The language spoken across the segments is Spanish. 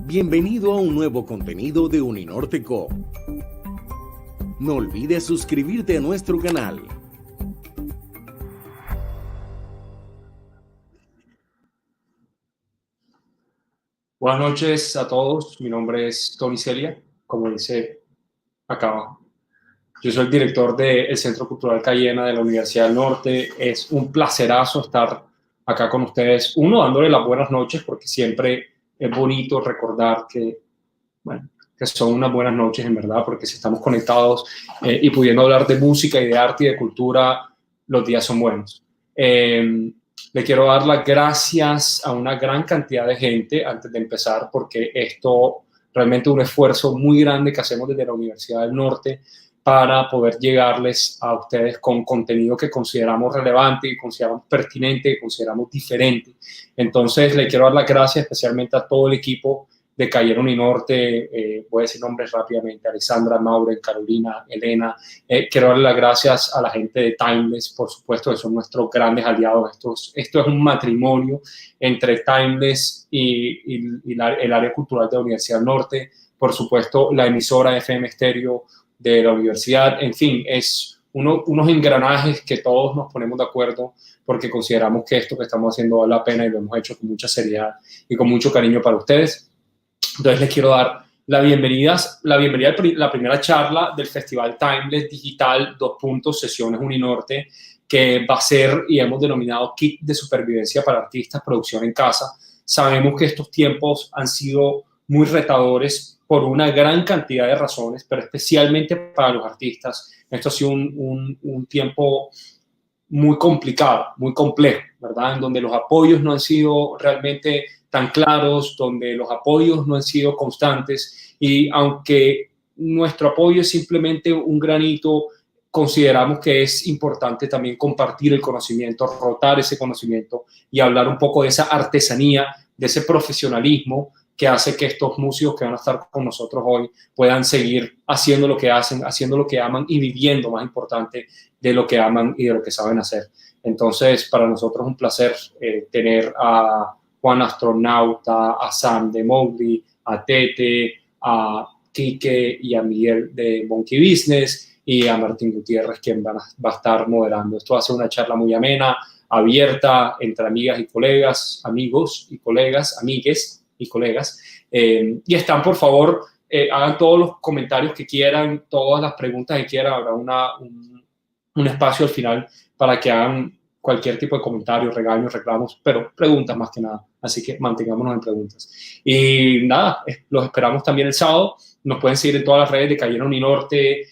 Bienvenido a un nuevo contenido de Uninorte Co. No olvides suscribirte a nuestro canal. Buenas noches a todos, mi nombre es Tony Celia, como dice acá abajo. Yo soy el director del Centro Cultural Cayena de la Universidad del Norte. Es un placerazo estar acá con ustedes. Uno, dándole las buenas noches, porque siempre es bonito recordar que, bueno, que son unas buenas noches en verdad, porque si estamos conectados y pudiendo hablar de música y de arte y de cultura, los días son buenos. Le quiero dar las gracias a una gran cantidad de gente antes de empezar, porque esto realmente es un esfuerzo muy grande que hacemos desde la Universidad del Norte para poder llegarles a ustedes con contenido que consideramos relevante, que consideramos pertinente, que consideramos diferente. Entonces, le quiero dar las gracias especialmente a todo el equipo de Cayena Uninorte, voy a decir nombres rápidamente: Alessandra, Maureen, Carolina, Elena. Quiero darle las gracias a la gente de Timeless, por supuesto, que son nuestros grandes aliados. Esto es un matrimonio entre Timeless y el área cultural de la Universidad del Norte. Por supuesto, la emisora FM Estéreo de la universidad. En fin, es unos engranajes que todos nos ponemos de acuerdo porque consideramos que esto que estamos haciendo vale la pena y lo hemos hecho con mucha seriedad y con mucho cariño para ustedes. Entonces les quiero dar la bienvenida a la primera charla del Festival Timeless Digital Sesiones Uninorte, que va a ser, y hemos denominado, Kit de Supervivencia para Artistas, Producción en Casa. Sabemos que estos tiempos han sido muy retadores por una gran cantidad de razones, pero especialmente para los artistas. Esto ha sido un tiempo muy complicado, muy complejo, ¿verdad? En donde los apoyos no han sido realmente tan claros, donde los apoyos no han sido constantes, y aunque nuestro apoyo es simplemente un granito, consideramos que es importante también compartir el conocimiento, rotar ese conocimiento y hablar un poco de esa artesanía, de ese profesionalismo que hace que estos músicos que van a estar con nosotros hoy puedan seguir haciendo lo que hacen, haciendo lo que aman y viviendo, más importante, de lo que aman y de lo que saben hacer. Entonces, para nosotros es un placer tener a Juan Astronauta, a Sam de Mowgli, a Tete, a Quique y a Miguel de Monkey Business, y a Martín Gutiérrez, quien va a estar moderando. Esto va a ser una charla muy amena, abierta, entre amigas y colegas, amigos y colegas, amigues y colegas. Y están, por favor, hagan todos los comentarios que quieran, todas las preguntas que quieran. Habrá un espacio al final para que hagan cualquier tipo de comentario, regaños, reclamos, pero preguntas más que nada. Así que mantengámonos en preguntas. Y nada, los esperamos también el sábado. Nos pueden seguir en todas las redes de Cayena Uninorte,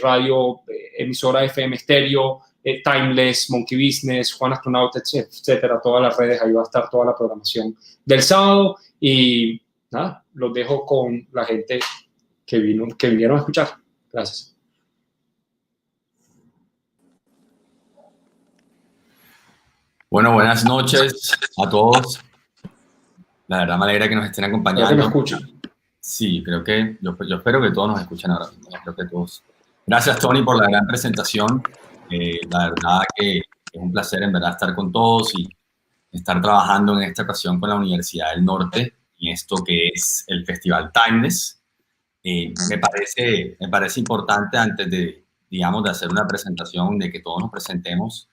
radio, emisora FM Estéreo, Timeless, Monkey Business, Juan Astronauta, etcétera. Todas las redes, ahí va a estar toda la programación del sábado. Y nada, los dejo con la gente que vinieron a escuchar. Gracias. Bueno, buenas noches a todos. La verdad me alegra que nos estén acompañando. Creo que me escuchan. Sí, creo que yo espero que todos nos escuchen ahora. Creo que todos. Gracias, Tony, por la gran presentación. La verdad que es un placer en verdad estar con todos y estar trabajando en esta ocasión con la Universidad del Norte y esto que es el Festival Timeless. Me parece importante, antes de, digamos, de hacer una presentación, de que todos nos presentemos,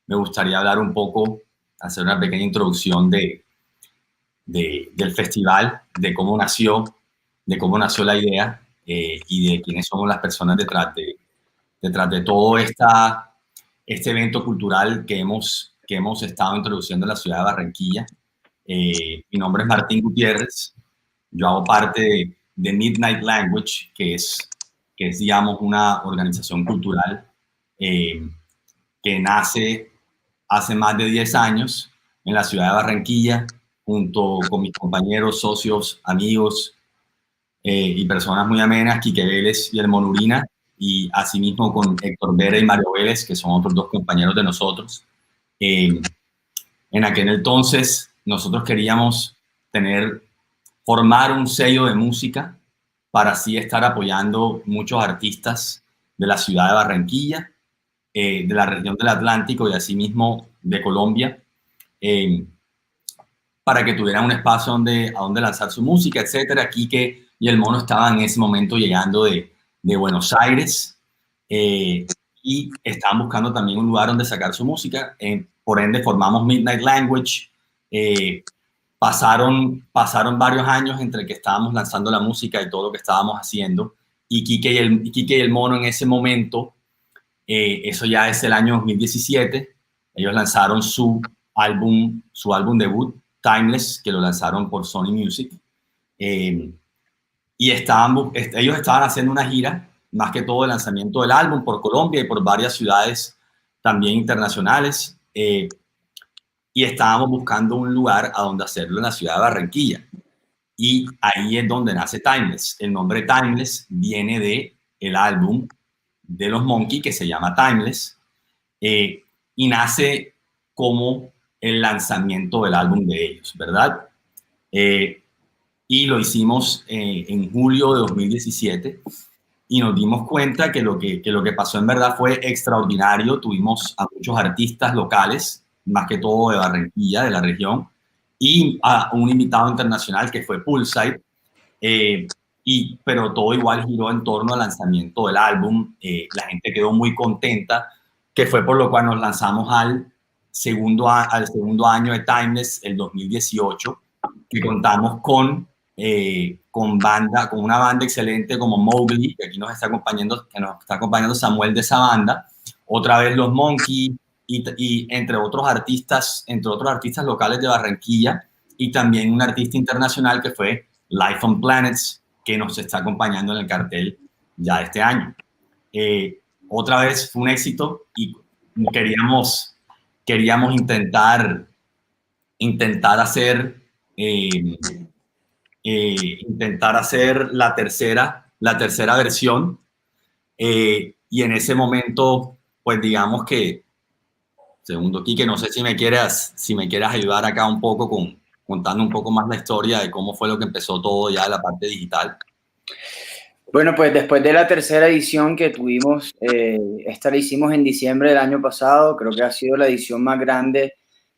me gustaría hablar un poco, hacer una pequeña introducción del festival, de cómo nació la idea y de quiénes somos las personas detrás de todo este evento cultural que hemos estado introduciendo en la ciudad de Barranquilla. Mi nombre es Martín Gutiérrez. Yo hago parte de Midnight Language, que es, digamos, una organización cultural que nace hace más de 10 años en la ciudad de Barranquilla, junto con mis compañeros, socios, amigos y personas muy amenas, Quique Vélez y El Monurina, y asimismo con Héctor Vera y Mario Vélez, que son otros dos compañeros de nosotros. En aquel entonces nosotros queríamos formar un sello de música para así estar apoyando muchos artistas de la ciudad de Barranquilla, de la región del Atlántico y asimismo de Colombia, para que tuvieran un espacio a donde lanzar su música, etcétera. Quique y el Mono estaban en ese momento llegando de Buenos Aires y estaban buscando también un lugar donde sacar su música. Por ende, formamos Midnight Language. Pasaron varios años entre que estábamos lanzando la música y todo lo que estábamos haciendo. Y Quique y el Mono en ese momento, eso ya es el año 2017, ellos lanzaron su álbum debut, Timeless, que lo lanzaron por Sony Music. Y ellos estaban haciendo una gira, más que todo el lanzamiento del álbum por Colombia y por varias ciudades también internacionales. Y estábamos buscando un lugar a donde hacerlo en la ciudad de Barranquilla. Y ahí es donde nace Timeless. El nombre Timeless viene del álbum de los Monkees que se llama Timeless y nace como el lanzamiento del álbum de ellos, ¿verdad? Y lo hicimos en julio de 2017 y nos dimos cuenta que lo que pasó en verdad fue extraordinario. Tuvimos a muchos artistas locales, más que todo de Barranquilla, de la región, y a un invitado internacional que fue Poolside, pero todo igual giró en torno al lanzamiento del álbum. La gente quedó muy contenta, que fue por lo cual nos lanzamos al segundo año de Timeless, el 2018, que contamos con una banda excelente como Mowgli, que aquí nos está acompañando Samuel de esa banda, otra vez los Monkees, y entre otros artistas locales de Barranquilla, y también un artista internacional que fue Life on Planets, que nos está acompañando en el cartel ya este año. Otra vez fue un éxito y queríamos intentar hacer la tercera versión, y en ese momento, pues digamos que, segundo, Quique, no sé si me quieras ayudar acá un poco contando un poco más la historia de cómo fue lo que empezó todo ya de la parte digital. Bueno, pues después de la tercera edición que tuvimos, esta la hicimos en diciembre del año pasado, creo que ha sido la edición más grande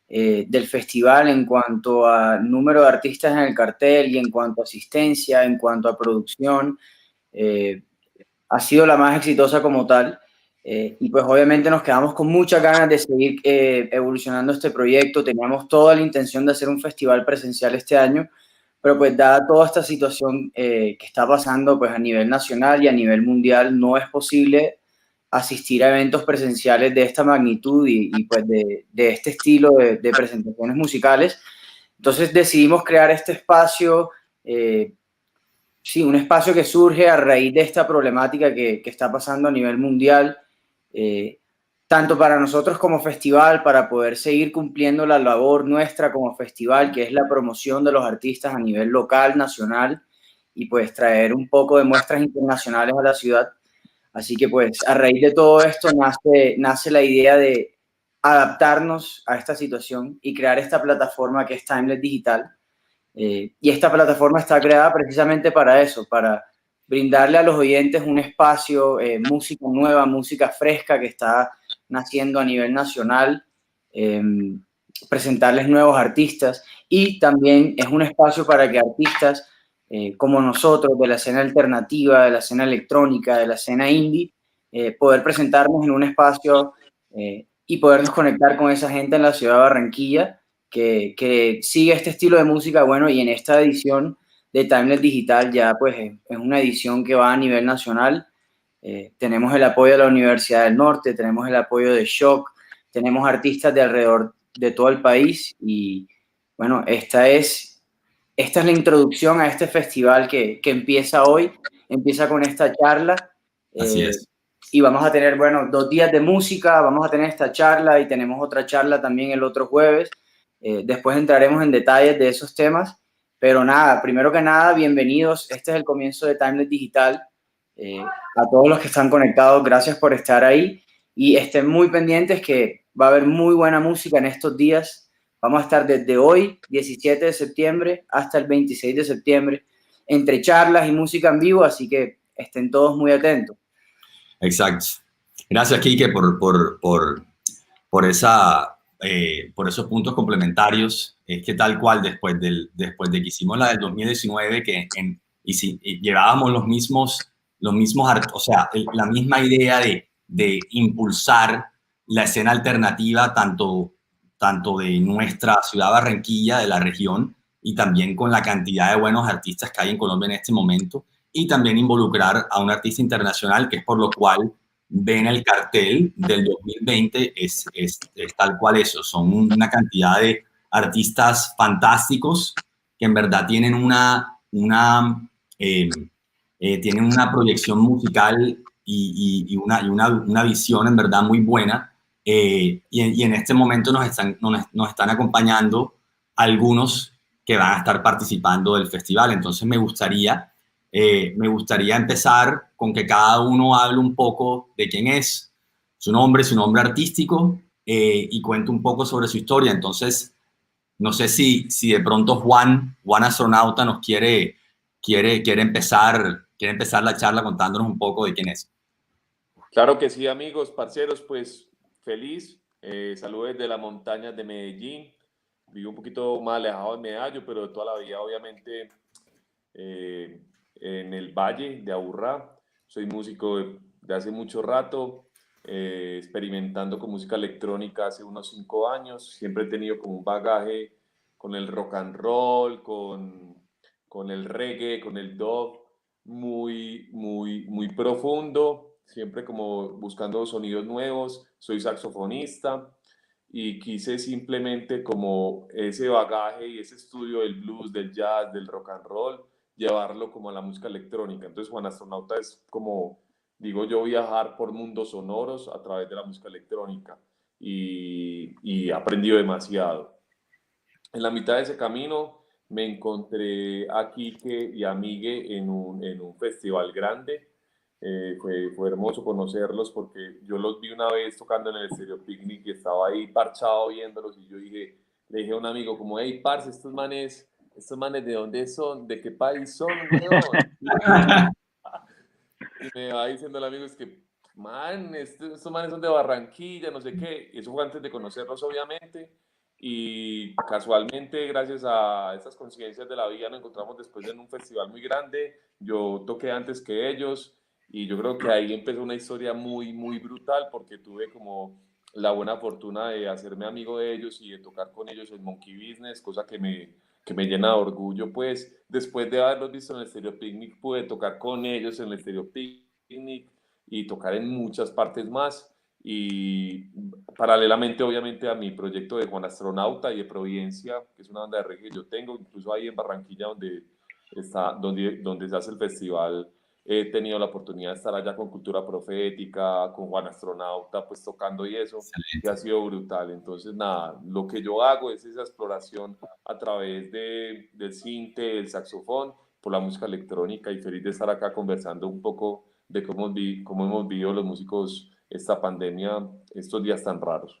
del festival en cuanto a número de artistas en el cartel y en cuanto a asistencia, en cuanto a producción. Ha sido la más exitosa como tal. Y pues obviamente nos quedamos con muchas ganas de seguir evolucionando este proyecto. Teníamos toda la intención de hacer un festival presencial este año, pero pues dada toda esta situación que está pasando pues a nivel nacional y a nivel mundial, no es posible asistir a eventos presenciales de esta magnitud y pues de este estilo de presentaciones musicales. Entonces decidimos crear este espacio, un espacio que surge a raíz de esta problemática que está pasando a nivel mundial, tanto para nosotros como festival, para poder seguir cumpliendo la labor nuestra como festival, que es la promoción de los artistas a nivel local, nacional, y pues traer un poco de muestras internacionales a la ciudad. Así que pues a raíz de todo esto nace la idea de adaptarnos a esta situación y crear esta plataforma que es Timeless Digital. Y esta plataforma está creada precisamente para eso, para brindarle a los oyentes un espacio, música nueva, música fresca que está naciendo a nivel nacional, presentarles nuevos artistas, y también es un espacio para que artistas como nosotros, de la escena alternativa, de la escena electrónica, de la escena indie, poder presentarnos en un espacio y podernos conectar con esa gente en la ciudad de Barranquilla que sigue este estilo de música. Bueno, y en esta edición de Timeless Digital ya pues es una edición que va a nivel nacional. Tenemos el apoyo de la Universidad del Norte, tenemos el apoyo de Shock, tenemos artistas de alrededor de todo el país, y bueno, esta es la introducción a este festival que empieza hoy, empieza con esta charla. Así es. Y vamos a tener, bueno, 2 días de música, vamos a tener esta charla y tenemos otra charla también el otro jueves. Después entraremos en detalles de esos temas, pero nada, primero que nada, bienvenidos. Este es el comienzo de Timeless Digital. A todos los que están conectados, gracias por estar ahí, y estén muy pendientes que va a haber muy buena música en estos días. Vamos a estar desde hoy, 17 de septiembre, hasta el 26 de septiembre, entre charlas y música en vivo, así que estén todos muy atentos. Exacto. Gracias, Quique, por esa por esos puntos complementarios, es que tal cual después de que hicimos la del 2019, y llevábamos o sea, la misma idea de impulsar la escena alternativa tanto de nuestra ciudad Barranquilla, de la región, y también con la cantidad de buenos artistas que hay en Colombia en este momento, y también involucrar a un artista internacional, que es por lo cual ven el cartel del 2020, es tal cual eso, son una cantidad de artistas fantásticos que en verdad tienen tienen una proyección musical y una visión en verdad muy buena. Y en este momento nos están acompañando algunos que van a estar participando del festival. Entonces me gustaría empezar con que cada uno hable un poco de quién es, su nombre artístico, y cuente un poco sobre su historia. Entonces, no sé si de pronto Juan Astronauta nos quiere empezar la charla contándonos un poco de quién es. Claro que sí, amigos, parceros, pues feliz. Saludos desde las montañas de Medellín. Vivo un poquito más alejado de Medallo, pero de toda la vida, obviamente, en el Valle de Aburrá. Soy músico de hace mucho rato, experimentando con música electrónica hace unos 5 años. Siempre he tenido como un bagaje con el rock and roll, con el reggae, con el dub, muy profundo. Siempre como buscando sonidos nuevos. Soy saxofonista y quise simplemente como ese bagaje y ese estudio del blues, del jazz, del rock and roll, llevarlo como a la música electrónica. Entonces Juan Astronauta es como, digo yo, viajar por mundos sonoros a través de la música electrónica, y he aprendido demasiado. En la mitad de ese camino me encontré a Quique y a Migue en un festival grande. Fue hermoso conocerlos porque yo los vi una vez tocando en el Stereo Picnic y estaba ahí parchado viéndolos, y le dije a un amigo como, hey, parce, estos manes ¿de dónde son? ¿De qué país son, weón? Y me va diciendo el amigo, es que, man, estos manes son de Barranquilla, no sé qué. Y eso fue antes de conocerlos, obviamente. Y casualmente, gracias a estas coincidencias de la vida, nos encontramos después en un festival muy grande. Yo toqué antes que ellos, y yo creo que ahí empezó una historia muy brutal, porque tuve como la buena fortuna de hacerme amigo de ellos y de tocar con ellos en Monkey Business, cosa que me llena de orgullo. Pues después de haberlos visto en el Stereo Picnic, pude tocar con ellos en el Stereo Picnic y tocar en muchas partes más. Y paralelamente, obviamente, a mi proyecto de Juan Astronauta y de Providencia, que es una banda de reggae que yo tengo, incluso ahí en Barranquilla, donde se hace el festival, he tenido la oportunidad de estar allá con Cultura Profética, con Juan Astronauta, pues tocando y eso, y ha sido brutal. Entonces, nada, lo que yo hago es esa exploración a través del sinte, del saxofón, por la música electrónica, y feliz de estar acá conversando un poco de cómo hemos vivido los músicos esta pandemia, estos días tan raros.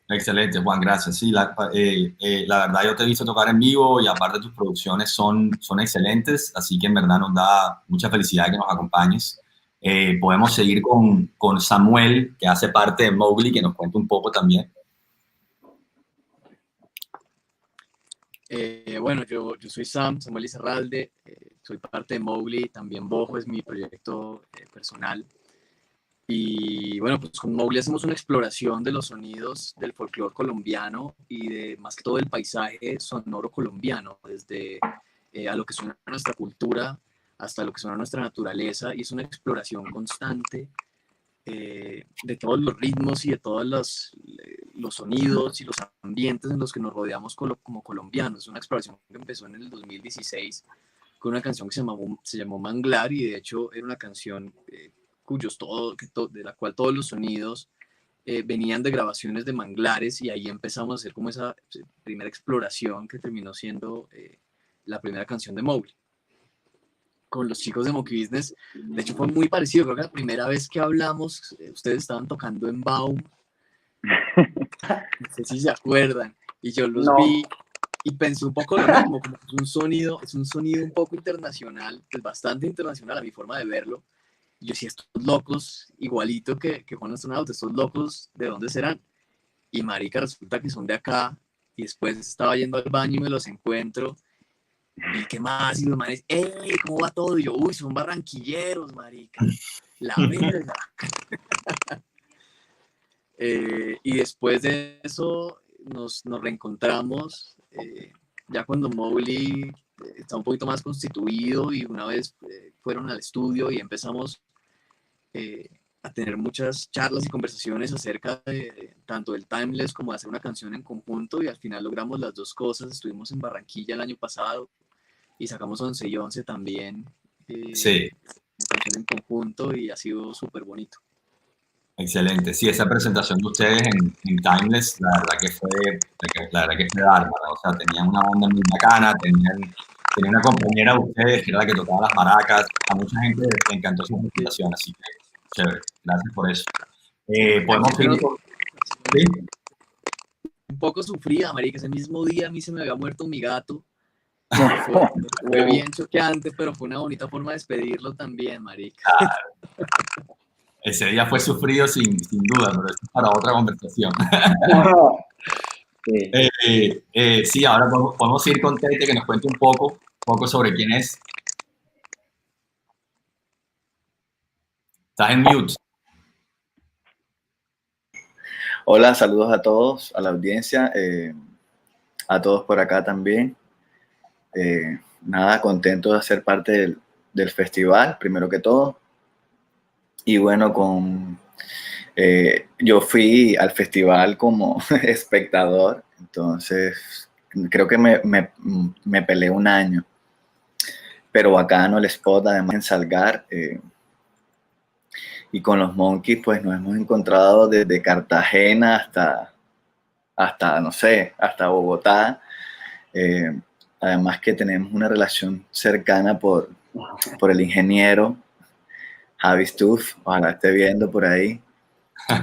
Excelente, Juan, gracias. Sí, la verdad yo te he visto tocar en vivo, y aparte tus producciones son excelentes, así que en verdad nos da mucha felicidad que nos acompañes. Podemos seguir con Samuel, que hace parte de Mowgli, que nos cuente un poco también. Bueno, yo soy Samuel Izarralde, soy parte de Mowgli, también Bojo es mi proyecto personal. Y bueno, pues con Mowgli hacemos una exploración de los sonidos del folclore colombiano y de más que todo el paisaje sonoro colombiano, desde a lo que suena nuestra cultura hasta lo que suena nuestra naturaleza, y es una exploración constante de todos los ritmos y de todos los sonidos y los ambientes en los que nos rodeamos como colombianos. Es una exploración que empezó en el 2016 con una canción que se llamó Manglar, y de hecho era una canción de la cual todos los sonidos venían de grabaciones de manglares, y ahí empezamos a hacer como esa primera exploración que terminó siendo la primera canción de Mowgli. Con los chicos de Monkey Business, de hecho fue muy parecido. Creo que la primera vez que hablamos, ustedes estaban tocando en Baum, no sé si se acuerdan, y yo los vi y pensé un poco lo mismo, como que es un sonido un poco internacional, es bastante internacional a mi forma de verlo. Y yo decía, estos locos, igualito que Juan Astronauta, estos locos, ¿de dónde serán? y marica, resulta que son de acá, y después estaba yendo al baño y me los encuentro, y qué más, y los manes, ¡ey! ¿Cómo va todo? Y yo, uy, son barranquilleros, marica, la verga. Y después de eso nos reencontramos, ya cuando Mowgli está un poquito más constituido, y una vez fueron al estudio y empezamos a tener muchas charlas y conversaciones acerca de tanto del timeless como de hacer una canción en conjunto, y al final logramos las dos cosas. Estuvimos en Barranquilla el año pasado y sacamos 11 y 11 también, Sí, una canción en conjunto, y ha sido súper bonito. excelente. Sí, esa presentación de ustedes en Timeless, la verdad que fue bárbara. O sea, tenían una onda muy bacana, tenían una compañera de ustedes que era la que tocaba las maracas. A mucha gente le encantó su presentación, así que chévere. Gracias por eso. Podemos ir. ¿Sí? Un poco sufrida, marica. Ese mismo día a mí se me había muerto mi gato. Fue bien choqueante, pero fue una bonita forma de despedirlo también, marica. Ese día fue sufrido sin duda, pero eso es para otra conversación. Sí. Sí, ahora podemos ir con Tete, que nos cuente un poco sobre quién es. Estás en mute. Hola, saludos a todos, a la audiencia, a todos por acá también. Nada, contento de ser parte del festival, primero que todo. Y bueno, yo fui al festival como espectador, entonces creo que me peleé un año, pero bacano el spot, además en Salgar. Y con los Monkeys, pues nos hemos encontrado desde Cartagena hasta no sé, hasta Bogotá. Además que tenemos una relación cercana por el ingeniero Javi Stuff, ojalá esté viendo por ahí,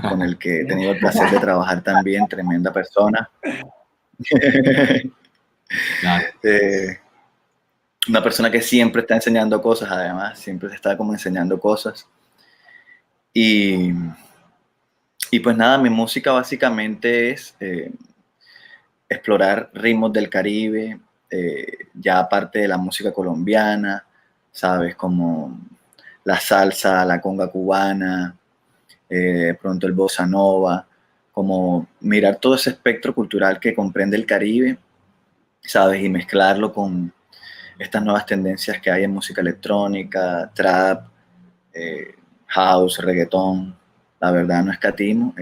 con el que he tenido el placer de trabajar también, tremenda persona. Claro. Una persona que siempre está enseñando cosas, además, siempre se está como enseñando cosas. Y pues nada, mi música básicamente es explorar ritmos del Caribe, ya aparte de la música colombiana, ¿sabes? Como la salsa, la conga cubana, pronto el bossa nova, como mirar todo ese espectro cultural que comprende el Caribe, ¿sabes? Y mezclarlo con estas nuevas tendencias que hay en música electrónica, trap, house, reggaetón. La verdad no escatimo.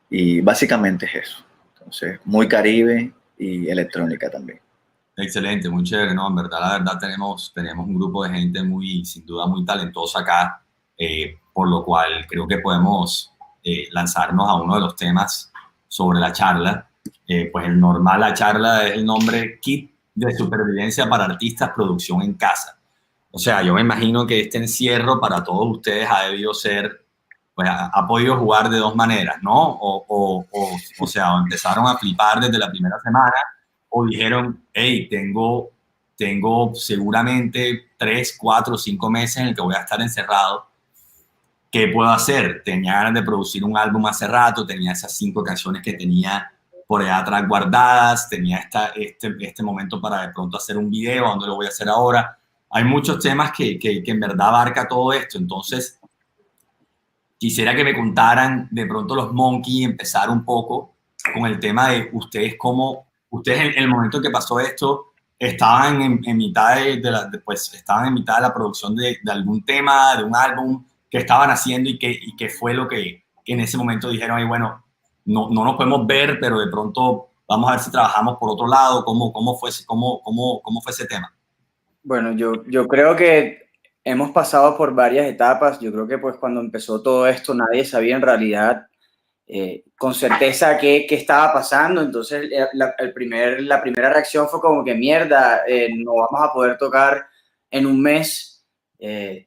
Y básicamente es eso. Entonces, muy Caribe y electrónica también. Excelente, muy chévere, ¿no? En verdad, la verdad tenemos un grupo de gente sin duda muy talentosa acá, por lo cual creo que podemos lanzarnos a uno de los temas sobre la charla. Pues el normal, la charla es el nombre Kit de Supervivencia para Artistas, Producción en Casa. O sea, yo me imagino que este encierro para todos ustedes ha debido ser, pues ha podido jugar de dos maneras, ¿no? O sea, o empezaron a flipar desde la primera semana, o dijeron, hey, tengo seguramente 3, 4, 5 meses en el que voy a estar encerrado. ¿Qué puedo hacer? Tenía ganas de producir un álbum hace rato, tenía esas 5 canciones que tenía por allá atrás guardadas, tenía este momento para de pronto hacer un video, ¿dónde lo voy a hacer ahora? Hay muchos temas que en verdad abarca todo esto. Entonces, quisiera que me contaran de pronto los Monkeys, empezar un poco con el tema de ustedes, cómo ustedes en el momento en que pasó esto estaban en mitad estaban en mitad de la producción de algún tema, de un álbum que estaban haciendo, y qué fue lo que en ese momento dijeron, ay, bueno, no nos podemos ver, pero de pronto vamos a ver si trabajamos por otro lado. ¿Cómo fue ese tema? Bueno, yo creo que hemos pasado por varias etapas. Yo creo que pues cuando empezó todo esto nadie sabía en realidad con certeza qué estaba pasando. Entonces la primera reacción fue como que mierda, no vamos a poder tocar en un mes.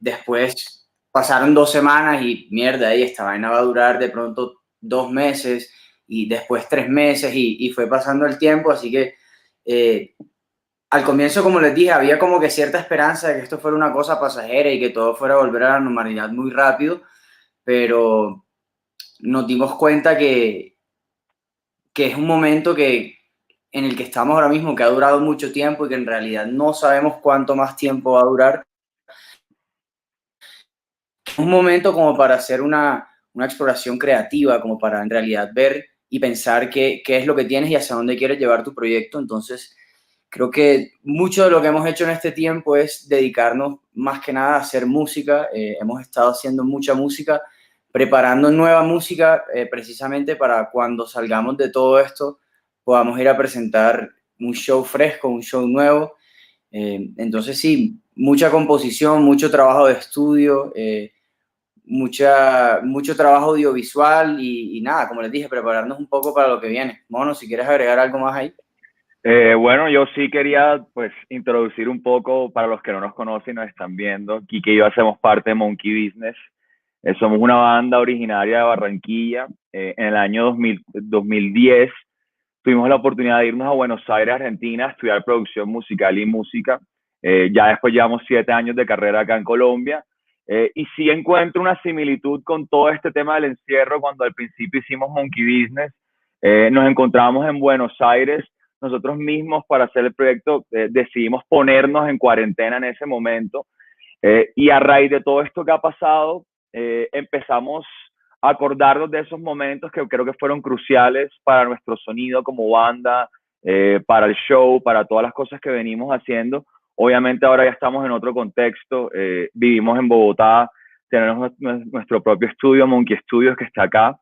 Después pasaron 2 semanas y mierda, y esta vaina va a durar de pronto 2 meses y después 3 meses y fue pasando el tiempo. Así que al comienzo, como les dije, había como que cierta esperanza de que esto fuera una cosa pasajera y que todo fuera a volver a la normalidad muy rápido, pero nos dimos cuenta que es un momento en el que estamos ahora mismo, que ha durado mucho tiempo y que en realidad no sabemos cuánto más tiempo va a durar. Es un momento como para hacer una exploración creativa, como para en realidad ver y pensar qué es lo que tienes y hacia dónde quieres llevar tu proyecto. Entonces, creo que mucho de lo que hemos hecho en este tiempo es dedicarnos más que nada a hacer música. Hemos estado haciendo mucha música, preparando nueva música precisamente para cuando salgamos de todo esto podamos ir a presentar un show fresco, un show nuevo. Entonces sí, mucha composición, mucho trabajo de estudio, mucho trabajo audiovisual y nada, como les dije, prepararnos un poco para lo que viene. Mono, si quieres agregar algo más ahí. Bueno, yo sí quería pues introducir un poco para los que no nos conocen y nos están viendo. Kike y yo hacemos parte de Monkey Business. Somos una banda originaria de Barranquilla. En el año 2010 tuvimos la oportunidad de irnos a Buenos Aires, Argentina, a estudiar producción musical y música. Ya después llevamos 7 años de carrera acá en Colombia. Y sí encuentro una similitud con todo este tema del encierro. Cuando al principio hicimos Monkey Business, nos encontramos en Buenos Aires. Nosotros mismos, para hacer el proyecto, decidimos ponernos en cuarentena en ese momento. Y a raíz de todo esto que ha pasado, empezamos a acordarnos de esos momentos que creo que fueron cruciales para nuestro sonido como banda, para el show, para todas las cosas que venimos haciendo. Obviamente ahora ya estamos en otro contexto, vivimos en Bogotá, tenemos nuestro propio estudio, Monkey Studios, que está acá.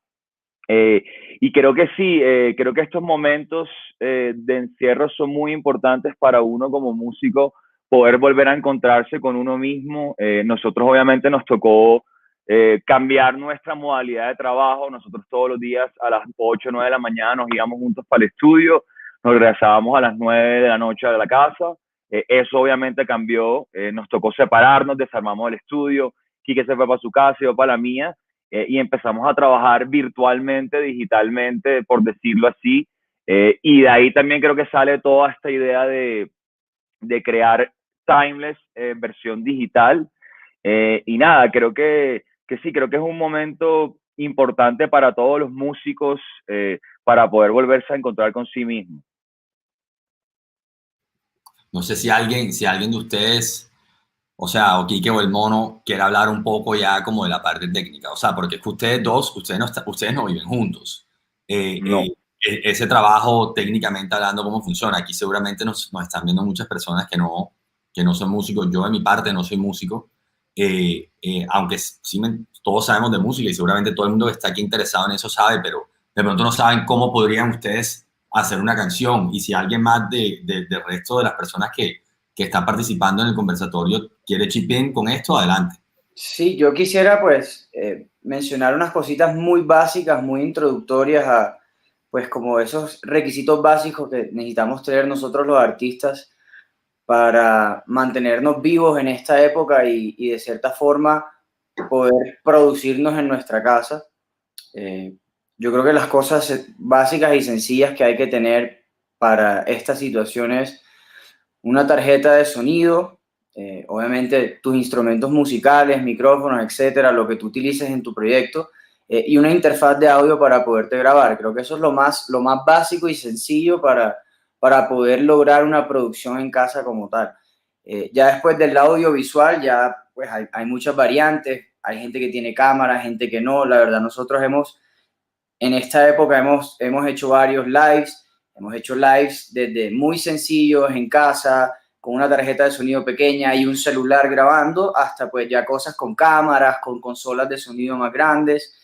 Y creo que sí, creo que estos momentos de encierro son muy importantes para uno como músico, poder volver a encontrarse con uno mismo. Nosotros obviamente nos tocó cambiar nuestra modalidad de trabajo. Nosotros todos los días a las 8 o 9 de la mañana nos íbamos juntos para el estudio, nos regresábamos a las 9 de la noche a la casa. Eso obviamente cambió, nos tocó separarnos, desarmamos el estudio, Quique se fue para su casa, yo para la mía, y empezamos a trabajar virtualmente, digitalmente, por decirlo así, y de ahí también creo que sale toda esta idea de crear Timeless versión digital, y nada, creo que sí, creo que es un momento importante para todos los músicos para poder volverse a encontrar con sí mismos. No sé si alguien de ustedes, o sea, o Quique o el Mono, quiere hablar un poco ya como de la parte técnica. O sea, porque es que ustedes no viven juntos. No. Ese trabajo, técnicamente hablando, ¿cómo funciona? Aquí seguramente nos están viendo muchas personas que no son músicos. Yo, de mi parte, no soy músico. Aunque sí todos sabemos de música y seguramente todo el mundo que está aquí interesado en eso sabe, pero de pronto no saben cómo podrían ustedes hacer una canción. Y si alguien más del resto de las personas que están participando en el conversatorio quiere chip in con esto, adelante. Sí, yo quisiera pues mencionar unas cositas muy básicas, muy introductorias a pues como esos requisitos básicos que necesitamos tener nosotros los artistas para mantenernos vivos en esta época y de cierta forma poder producirnos en nuestra casa. Yo creo que las cosas básicas y sencillas que hay que tener para esta situación es una tarjeta de sonido, obviamente tus instrumentos musicales, micrófonos, etcétera, lo que tú utilices en tu proyecto, y una interfaz de audio para poderte grabar. Creo que eso es lo más básico y sencillo para poder lograr una producción en casa como tal. Ya después del audiovisual, ya pues hay muchas variantes. Hay gente que tiene cámara, gente que no. La verdad, nosotros en esta época hemos hecho varios lives. Hemos hecho lives desde muy sencillos en casa, con una tarjeta de sonido pequeña y un celular grabando, hasta pues ya cosas con cámaras, con consolas de sonido más grandes.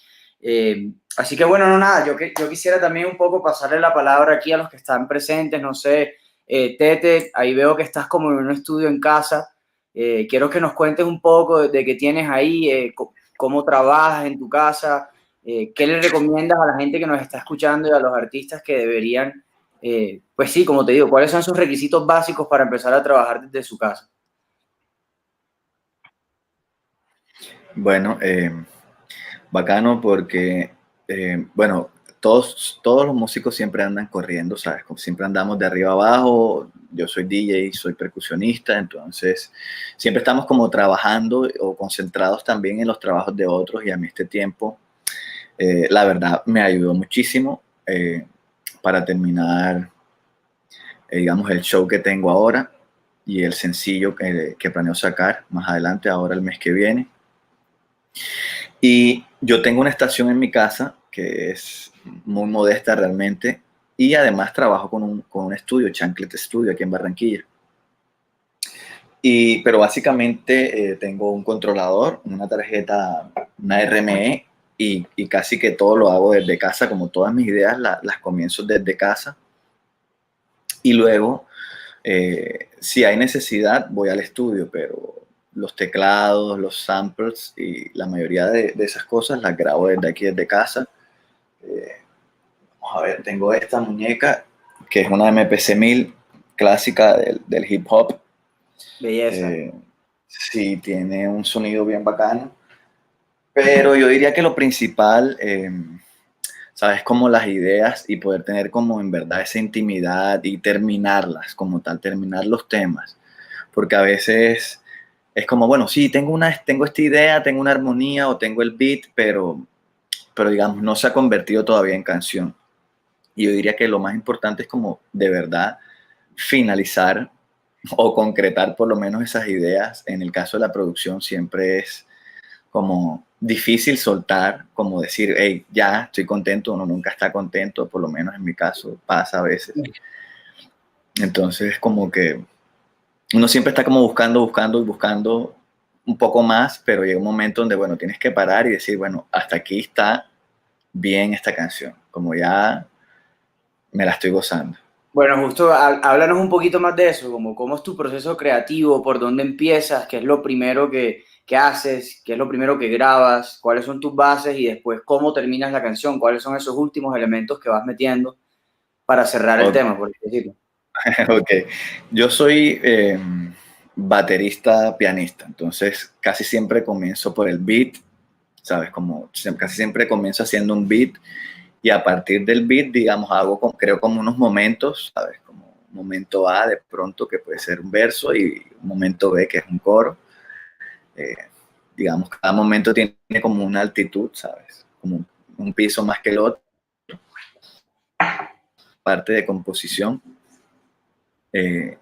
Así que bueno, no nada, yo quisiera también un poco pasarle la palabra aquí a los que están presentes, no sé, Tete, ahí veo que estás como en un estudio en casa. Quiero que nos cuentes un poco de qué tienes ahí, cómo trabajas en tu casa, qué le recomiendas a la gente que nos está escuchando y a los artistas que deberían, pues sí, como te digo, cuáles son sus requisitos básicos para empezar a trabajar desde su casa. Bueno, bacano porque, bueno, todos los músicos siempre andan corriendo, ¿sabes? Como siempre andamos de arriba abajo. Yo soy DJ, soy percusionista, entonces siempre estamos como trabajando o concentrados también en los trabajos de otros, y a mí este tiempo la verdad me ayudó muchísimo para terminar, digamos, el show que tengo ahora y el sencillo que planeo sacar más adelante, ahora el mes que viene. Y yo tengo una estación en mi casa que es muy modesta realmente, y además trabajo con un estudio, Chanclet Studio, aquí en Barranquilla. Pero básicamente tengo un controlador, una tarjeta, una RME, y casi que todo lo hago desde casa, como todas mis ideas las comienzo desde casa. Y luego, si hay necesidad, voy al estudio, pero los teclados, los samples y la mayoría de esas cosas las grabo desde aquí, desde casa. Vamos a ver, tengo esta muñeca, que es una MPC 1000 clásica del hip hop. Belleza. Sí, tiene un sonido bien bacano, pero yo diría que lo principal, sabes, como las ideas y poder tener como en verdad esa intimidad y terminarlas como tal, terminar los temas, porque a veces es como, bueno, sí, tengo esta idea, tengo una armonía o tengo el beat, pero digamos, no se ha convertido todavía en canción. Y yo diría que lo más importante es como de verdad finalizar o concretar por lo menos esas ideas. En el caso de la producción siempre es como difícil soltar, como decir, hey, ya estoy contento. Uno nunca está contento, por lo menos en mi caso pasa a veces. Entonces como que uno siempre está como buscando un poco más, pero llega un momento donde, bueno, tienes que parar y decir, bueno, hasta aquí está bien esta canción, como ya me la estoy gozando. Bueno, justo háblanos un poquito más de eso, como cómo es tu proceso creativo, por dónde empiezas, qué es lo primero que haces, qué es lo primero que grabas, cuáles son tus bases y después cómo terminas la canción, cuáles son esos últimos elementos que vas metiendo para cerrar el tema, por así decirlo. Ok, yo soy baterista, pianista, entonces casi siempre comienzo por el beat, ¿sabes? Como casi siempre comienzo haciendo un beat y a partir del beat, digamos, creo como unos momentos, ¿sabes? Como un momento A de pronto que puede ser un verso y un momento B que es un coro. Digamos, cada momento tiene como una altitud, ¿sabes? Como un piso más que el otro. Parte de composición. Que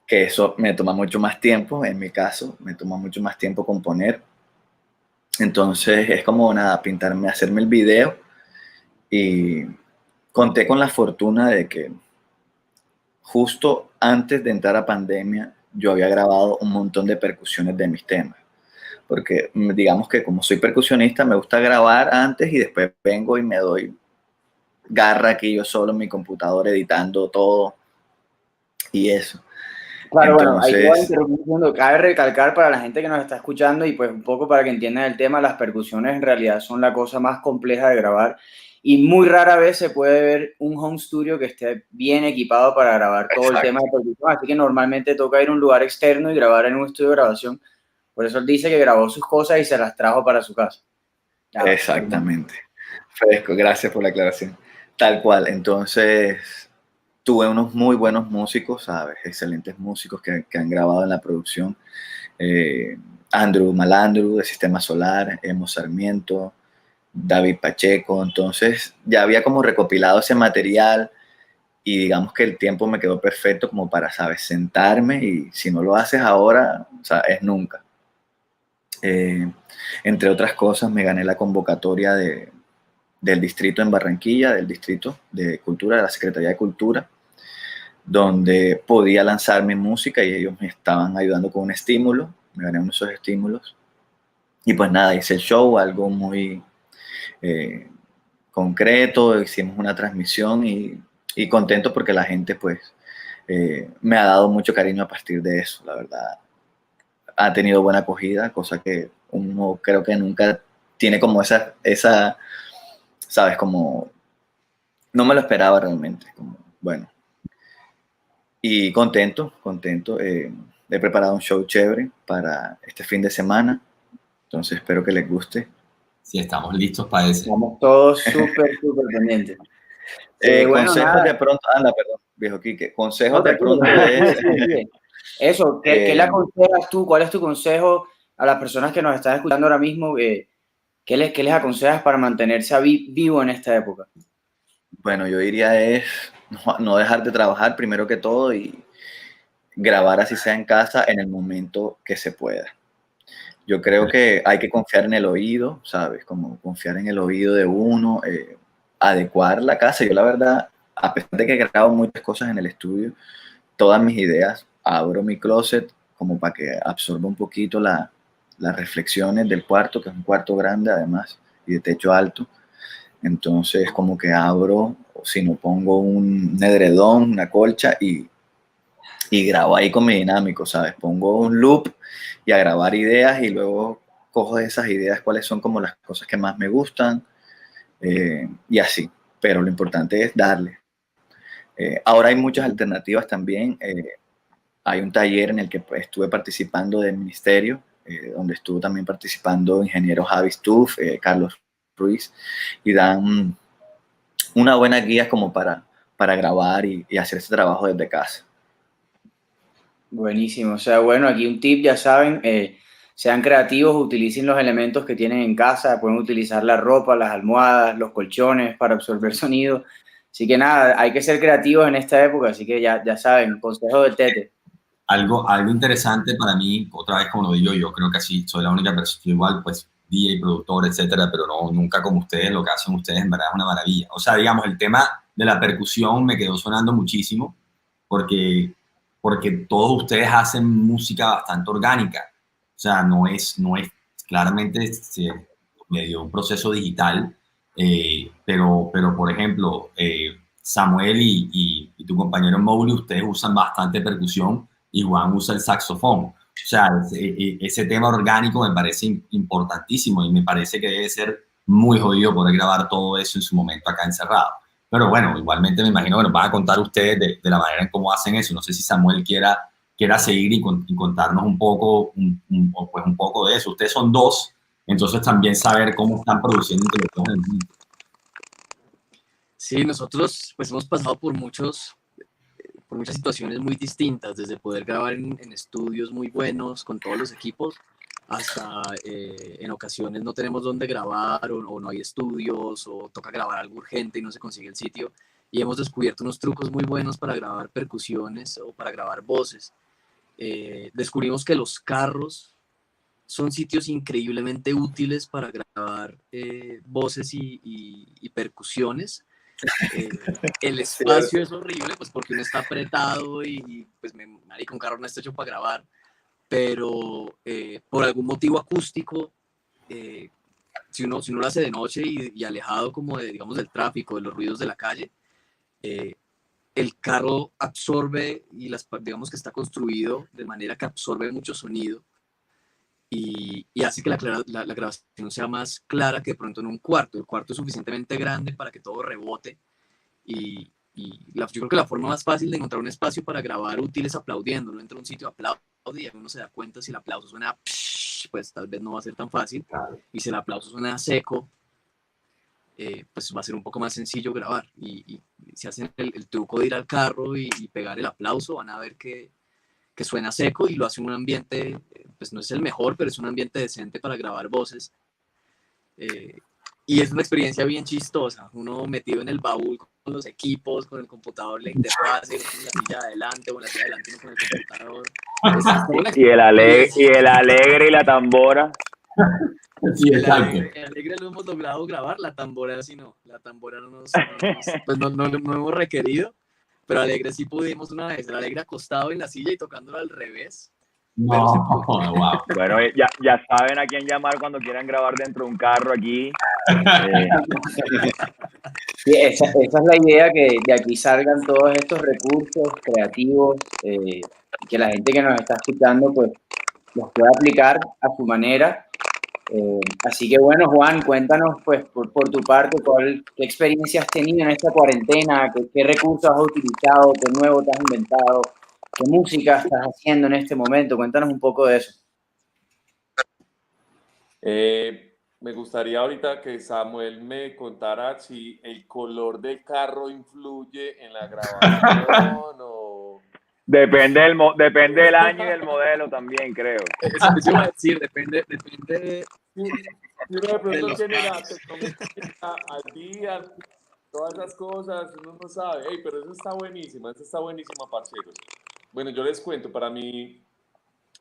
eso me toma mucho más tiempo, en mi caso, me toma mucho más tiempo componer. Entonces es como nada, hacerme el video, y conté con la fortuna de que justo antes de entrar a pandemia yo había grabado un montón de percusiones de mis temas, porque digamos que como soy percusionista me gusta grabar antes y después vengo y me doy garra aquí yo solo en mi computador editando todo y eso. Claro, Entonces, bueno, ahí voy interrumpiendo. Cabe recalcar para la gente que nos está escuchando y pues un poco para que entiendan el tema, las percusiones en realidad son la cosa más compleja de grabar y muy rara vez se puede ver un home studio que esté bien equipado para grabar todo el tema de percusión, así que normalmente toca ir a un lugar externo y grabar en un estudio de grabación. Por eso él dice que grabó sus cosas y se las trajo para su casa. Ya, exactamente. Fresco, gracias por la aclaración. Tal cual, entonces tuve unos muy buenos músicos, ¿sabes? Excelentes músicos que han grabado en la producción. Andrew Malandru de Sistema Solar, Emo Sarmiento, David Pacheco. Entonces ya había como recopilado ese material y digamos que el tiempo me quedó perfecto como para, ¿sabes? Sentarme, y si no lo haces ahora, o sea, es nunca. Entre otras cosas, me gané la convocatoria del distrito en Barranquilla, del distrito de Cultura, de la Secretaría de Cultura, donde podía lanzar mi música y ellos me estaban ayudando con un estímulo. Me gané uno de esos estímulos y pues nada, hice el show, algo muy concreto, hicimos una transmisión y contento porque la gente pues me ha dado mucho cariño a partir de eso, la verdad. Ha tenido buena acogida, cosa que uno creo que nunca tiene como esa, ¿sabes? Como no me lo esperaba realmente, como bueno. Y contento. He preparado un show chévere para este fin de semana, entonces espero que les guste. Sí, estamos listos para eso. Estamos todos súper pendientes. Bueno, consejos de pronto, perdón, viejo Quique, consejos de pronto es... Eso, ¿qué le aconsejas tú? ¿Cuál es tu consejo a las personas que nos están escuchando ahora mismo? ¿Qué ¿Qué les aconsejas para mantenerse vivo en esta época? Bueno, yo diría es no dejar de trabajar primero que todo y grabar así sea en casa en el momento que se pueda. Yo creo que hay que confiar en el oído, ¿sabes? Como confiar en el oído de uno, adecuar la casa. Yo la verdad, a pesar de que grabo muchas cosas en el estudio, todas mis ideas, abro mi closet como para que absorba un poquito las reflexiones del cuarto, que es un cuarto grande además y de techo alto. Entonces como que abro, o si no pongo un edredón, una colcha y grabo ahí con mi dinámico, ¿sabes? Pongo un loop y a grabar ideas y luego cojo de esas ideas cuáles son como las cosas que más me gustan y así. Pero lo importante es darle. Ahora hay muchas alternativas también. Hay un taller en el que estuve participando del ministerio, donde estuvo también participando ingeniero Javi Stuff, Carlos Ruiz, y dan una buena guía como para grabar y hacer ese trabajo desde casa. Buenísimo, o sea, bueno, aquí un tip, ya saben, sean creativos, utilicen los elementos que tienen en casa, pueden utilizar la ropa, las almohadas, los colchones para absorber sonido. Así que nada, hay que ser creativos en esta época, así que ya saben, consejo del Tete. Algo interesante para mí, otra vez como lo digo, yo creo que así soy la única persona, igual pues DJ, productor, etcétera, pero no, nunca como ustedes, lo que hacen ustedes en verdad es una maravilla. O sea, digamos, el tema de la percusión me quedó sonando muchísimo porque todos ustedes hacen música bastante orgánica. O sea, no es claramente medio un proceso digital, pero por ejemplo, Samuel y tu compañero Mowgli, ustedes usan bastante percusión y Juan usa el saxofón. O sea, ese tema orgánico me parece importantísimo y me parece que debe ser muy jodido poder grabar todo eso en su momento acá encerrado. Pero bueno, igualmente me imagino que nos van a contar ustedes de la manera en cómo hacen eso. No sé si Samuel quiera seguir y contarnos un poco de eso. Ustedes son dos, entonces también saber cómo están produciendo entre los dos en el mundo. Sí, nosotros pues hemos pasado por muchas situaciones muy distintas, desde poder grabar en estudios muy buenos con todos los equipos, hasta en ocasiones no tenemos dónde grabar o no hay estudios o toca grabar algo urgente y no se consigue el sitio. Y hemos descubierto unos trucos muy buenos para grabar percusiones o para grabar voces. Descubrimos que los carros son sitios increíblemente útiles para grabar voces y percusiones. El espacio es horrible, pues porque uno está apretado y pues marica, un carro no está hecho para grabar, pero por algún motivo acústico, si uno lo hace de noche y alejado como digamos, del tráfico, de los ruidos de la calle, el carro absorbe y digamos que está construido de manera que absorbe mucho sonido y hace que la grabación sea más clara que de pronto en un cuarto. El cuarto es suficientemente grande para que todo rebote yo creo que la forma más fácil de encontrar un espacio para grabar útil es aplaudiendo. Uno entra a un sitio, aplaude y uno se da cuenta si el aplauso suena pues tal vez no va a ser tan fácil, y si el aplauso suena seco, pues va a ser un poco más sencillo grabar. Y si hacen el truco de ir al carro y pegar el aplauso, van a ver que suena seco y lo hace un ambiente, pues no es el mejor, pero es un ambiente decente para grabar voces. Y es una experiencia bien chistosa, uno metido en el baúl con los equipos, con el computador, la interfaz, con la silla de adelante, o la silla de adelante con el computador. Y el alegre y la tambora. Sí, exacto. El alegre lo hemos logrado grabar, la tambora sí no. La tambora no hemos requerido, pero alegre sí pudimos una vez. El alegre acostado en la silla y tocándolo al revés. No, wow. Bueno, ya saben a quién llamar cuando quieran grabar dentro de un carro aquí. Sí, esa es la idea, que de aquí salgan todos estos recursos creativos, que la gente que nos está escuchando pues los pueda aplicar a su manera. Así que bueno, Juan, cuéntanos pues por tu parte qué experiencia has tenido en esta cuarentena, qué recursos has utilizado, qué nuevo te has inventado, qué música estás haciendo en este momento. Cuéntanos un poco de eso. Me gustaría ahorita que Samuel me contara si el color del carro influye en la grabación o... Depende del año y del modelo también, creo. Eso iba a decir, depende Y uno de pronto los tiene la packs. tecnología al día, todas esas cosas, uno no sabe. Ey, pero eso está buenísima, parceros. Bueno, yo les cuento, para mí,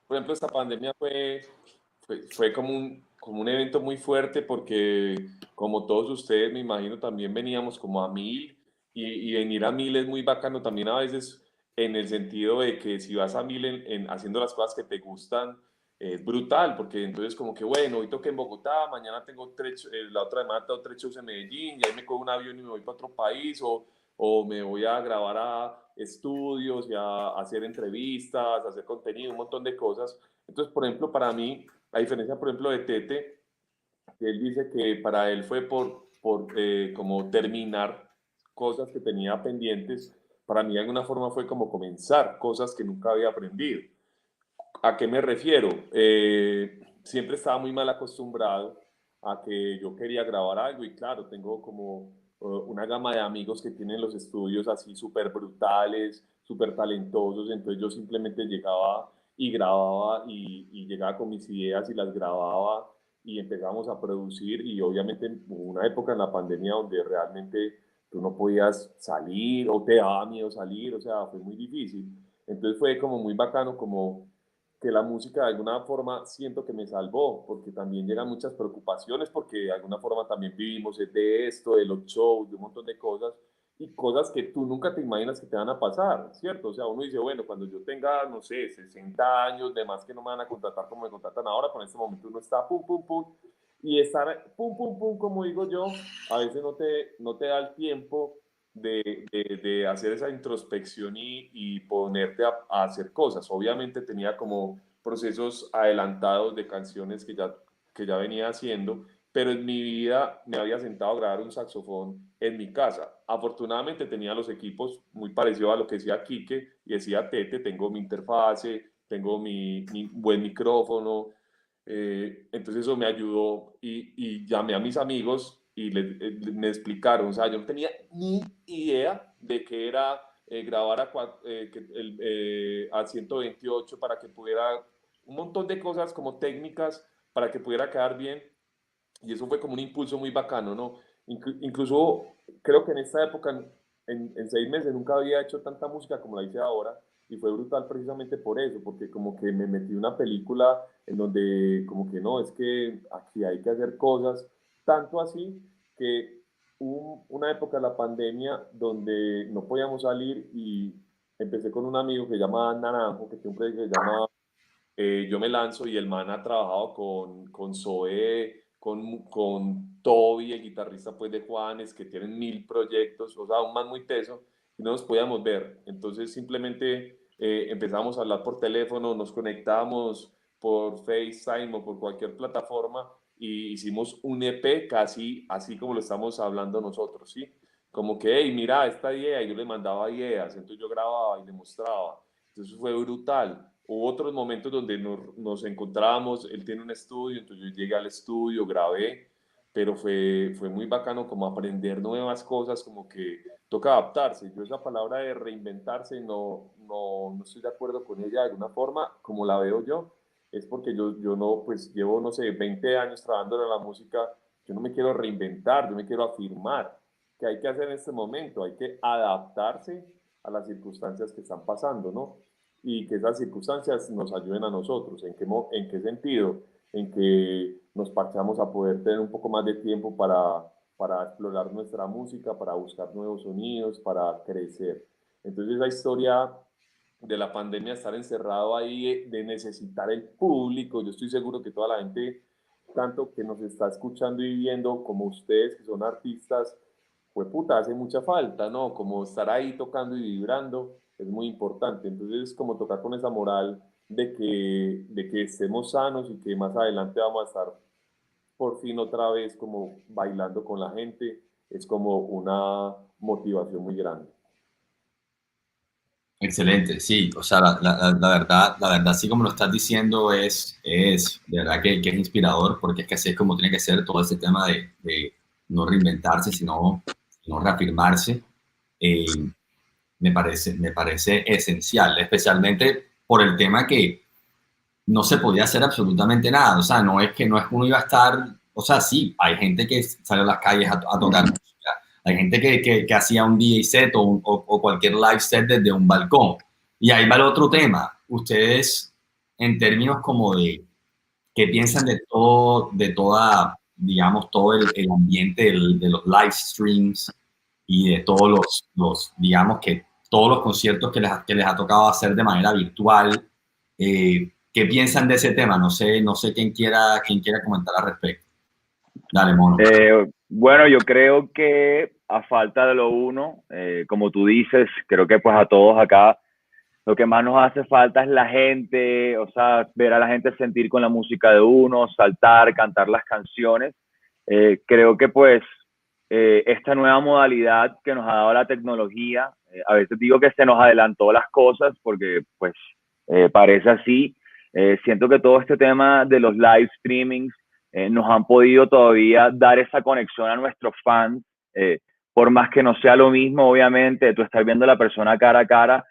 por ejemplo, esta pandemia fue como un evento muy fuerte porque, como todos ustedes, me imagino, también veníamos como a mil y venir a mil es muy bacano también a veces en el sentido de que si vas a mil haciendo las cosas que te gustan, es brutal, porque entonces como que, bueno, hoy toqué en Bogotá, mañana tengo la otra semana tengo 3 shows en Medellín, y ahí me cojo un avión y me voy para otro país, o me voy a grabar a estudios y a hacer entrevistas, a hacer contenido, un montón de cosas. Entonces, por ejemplo, para mí, a diferencia, por ejemplo, de Tete, que él dice que para él fue por como terminar cosas que tenía pendientes, para mí de alguna forma fue como comenzar cosas que nunca había aprendido. ¿A qué me refiero? Siempre estaba muy mal acostumbrado a que yo quería grabar algo y claro, tengo como una gama de amigos que tienen los estudios así súper brutales, súper talentosos, entonces yo simplemente llegaba y grababa y llegaba con mis ideas y las grababa y empezamos a producir y obviamente hubo una época en la pandemia donde realmente tú no podías salir o te daba miedo salir, o sea, fue muy difícil. Entonces fue como muy bacano como que la música de alguna forma siento que me salvó, porque también llegan muchas preocupaciones, porque de alguna forma también vivimos de esto, de los shows, de un montón de cosas, y cosas que tú nunca te imaginas que te van a pasar, ¿cierto? O sea, uno dice, bueno, cuando yo tenga, no sé, 60 años, demás que no me van a contratar como me contratan ahora, pero en este momento uno está pum, pum, pum, y estar pum, pum, pum, como digo yo, a veces no te da el tiempo de hacer esa introspección y ponerte a hacer cosas. Obviamente tenía como procesos adelantados de canciones que ya venía haciendo, pero en mi vida me había sentado a grabar un saxofón en mi casa. Afortunadamente tenía los equipos muy parecidos a lo que decía Quique y decía Tete, tengo mi interfase, tengo mi buen micrófono, entonces eso me ayudó y llamé a mis amigos y me explicaron, o sea, yo no tenía ni idea de que era grabar a 128 para que pudiera, un montón de cosas como técnicas para que pudiera quedar bien y eso fue como un impulso muy bacano, ¿no? Incluso creo que en esta época, en 6 meses, nunca había hecho tanta música como la hice ahora y fue brutal precisamente por eso, porque como que me metí en una película en donde como que no, es que aquí hay que hacer cosas, tanto así que hubo una época de la pandemia donde no podíamos salir y empecé con un amigo que se llama Naranjo, que tiene un proyecto que se llama Yo Me Lanzo y el man ha trabajado con Zoé, con Toby, el guitarrista pues de Juanes, que tienen 1000 proyectos, o sea, un man muy teso, y no nos podíamos ver. Entonces simplemente empezamos a hablar por teléfono, nos conectábamos por FaceTime o por cualquier plataforma y hicimos un EP casi así como lo estamos hablando nosotros, ¿sí? Como que, hey, mira esta idea, y yo le mandaba ideas, entonces yo grababa y le mostraba. Entonces fue brutal. Hubo otros momentos donde nos encontrábamos, él tiene un estudio, entonces yo llegué al estudio, grabé, pero fue muy bacano como aprender nuevas cosas, como que toca adaptarse. Yo esa palabra de reinventarse no estoy de acuerdo con ella de alguna forma, como la veo yo, es porque yo no, pues llevo, no sé, 20 años trabajando en la música, yo no me quiero reinventar, yo me quiero afirmar. ¿Qué hay que hacer en este momento? Hay que adaptarse a las circunstancias que están pasando, ¿no? Y que esas circunstancias nos ayuden a nosotros. En qué sentido? En que nos parchamos a poder tener un poco más de tiempo para explorar nuestra música, para buscar nuevos sonidos, para crecer. Entonces esa historia de la pandemia, estar encerrado ahí, de necesitar el público, yo estoy seguro que toda la gente, tanto que nos está escuchando y viendo, como ustedes que son artistas, pues puta, hace mucha falta, ¿no? Como estar ahí tocando y vibrando es muy importante. Entonces, es como tocar con esa moral de que estemos sanos y que más adelante vamos a estar por fin otra vez como bailando con la gente, es como una motivación muy grande. Excelente, sí, o sea, la verdad, así como lo estás diciendo, es de verdad que es inspirador, porque es que así es como tiene que ser todo ese tema de no reinventarse, sino reafirmarse. Me parece esencial, especialmente por el tema que no se podía hacer absolutamente nada, o sea, no es que uno iba a estar o sea, sí, hay gente que sale a las calles a tocar música, hay gente que hacía un DJ set o cualquier live set desde un balcón. Y ahí va el otro tema. Ustedes, en términos como de qué piensan de todo, de toda, digamos, todo el ambiente de los live streams y de todos digamos que todos los conciertos que les ha tocado hacer de manera virtual. ¿Qué piensan de ese tema? No sé quién quiera comentar al respecto. Dale, Mono. Bueno, yo creo que a falta de lo uno, como tú dices, creo que pues a todos acá lo que más nos hace falta es la gente, o sea, ver a la gente sentir con la música de uno, saltar, cantar las canciones. Creo que pues esta nueva modalidad que nos ha dado la tecnología, a veces digo que se nos adelantó las cosas porque pues parece así. Siento que todo este tema de los live streamings nos han podido todavía dar esa conexión a nuestros fans, por más que no sea lo mismo, obviamente, tú estar viendo a la persona cara a cara,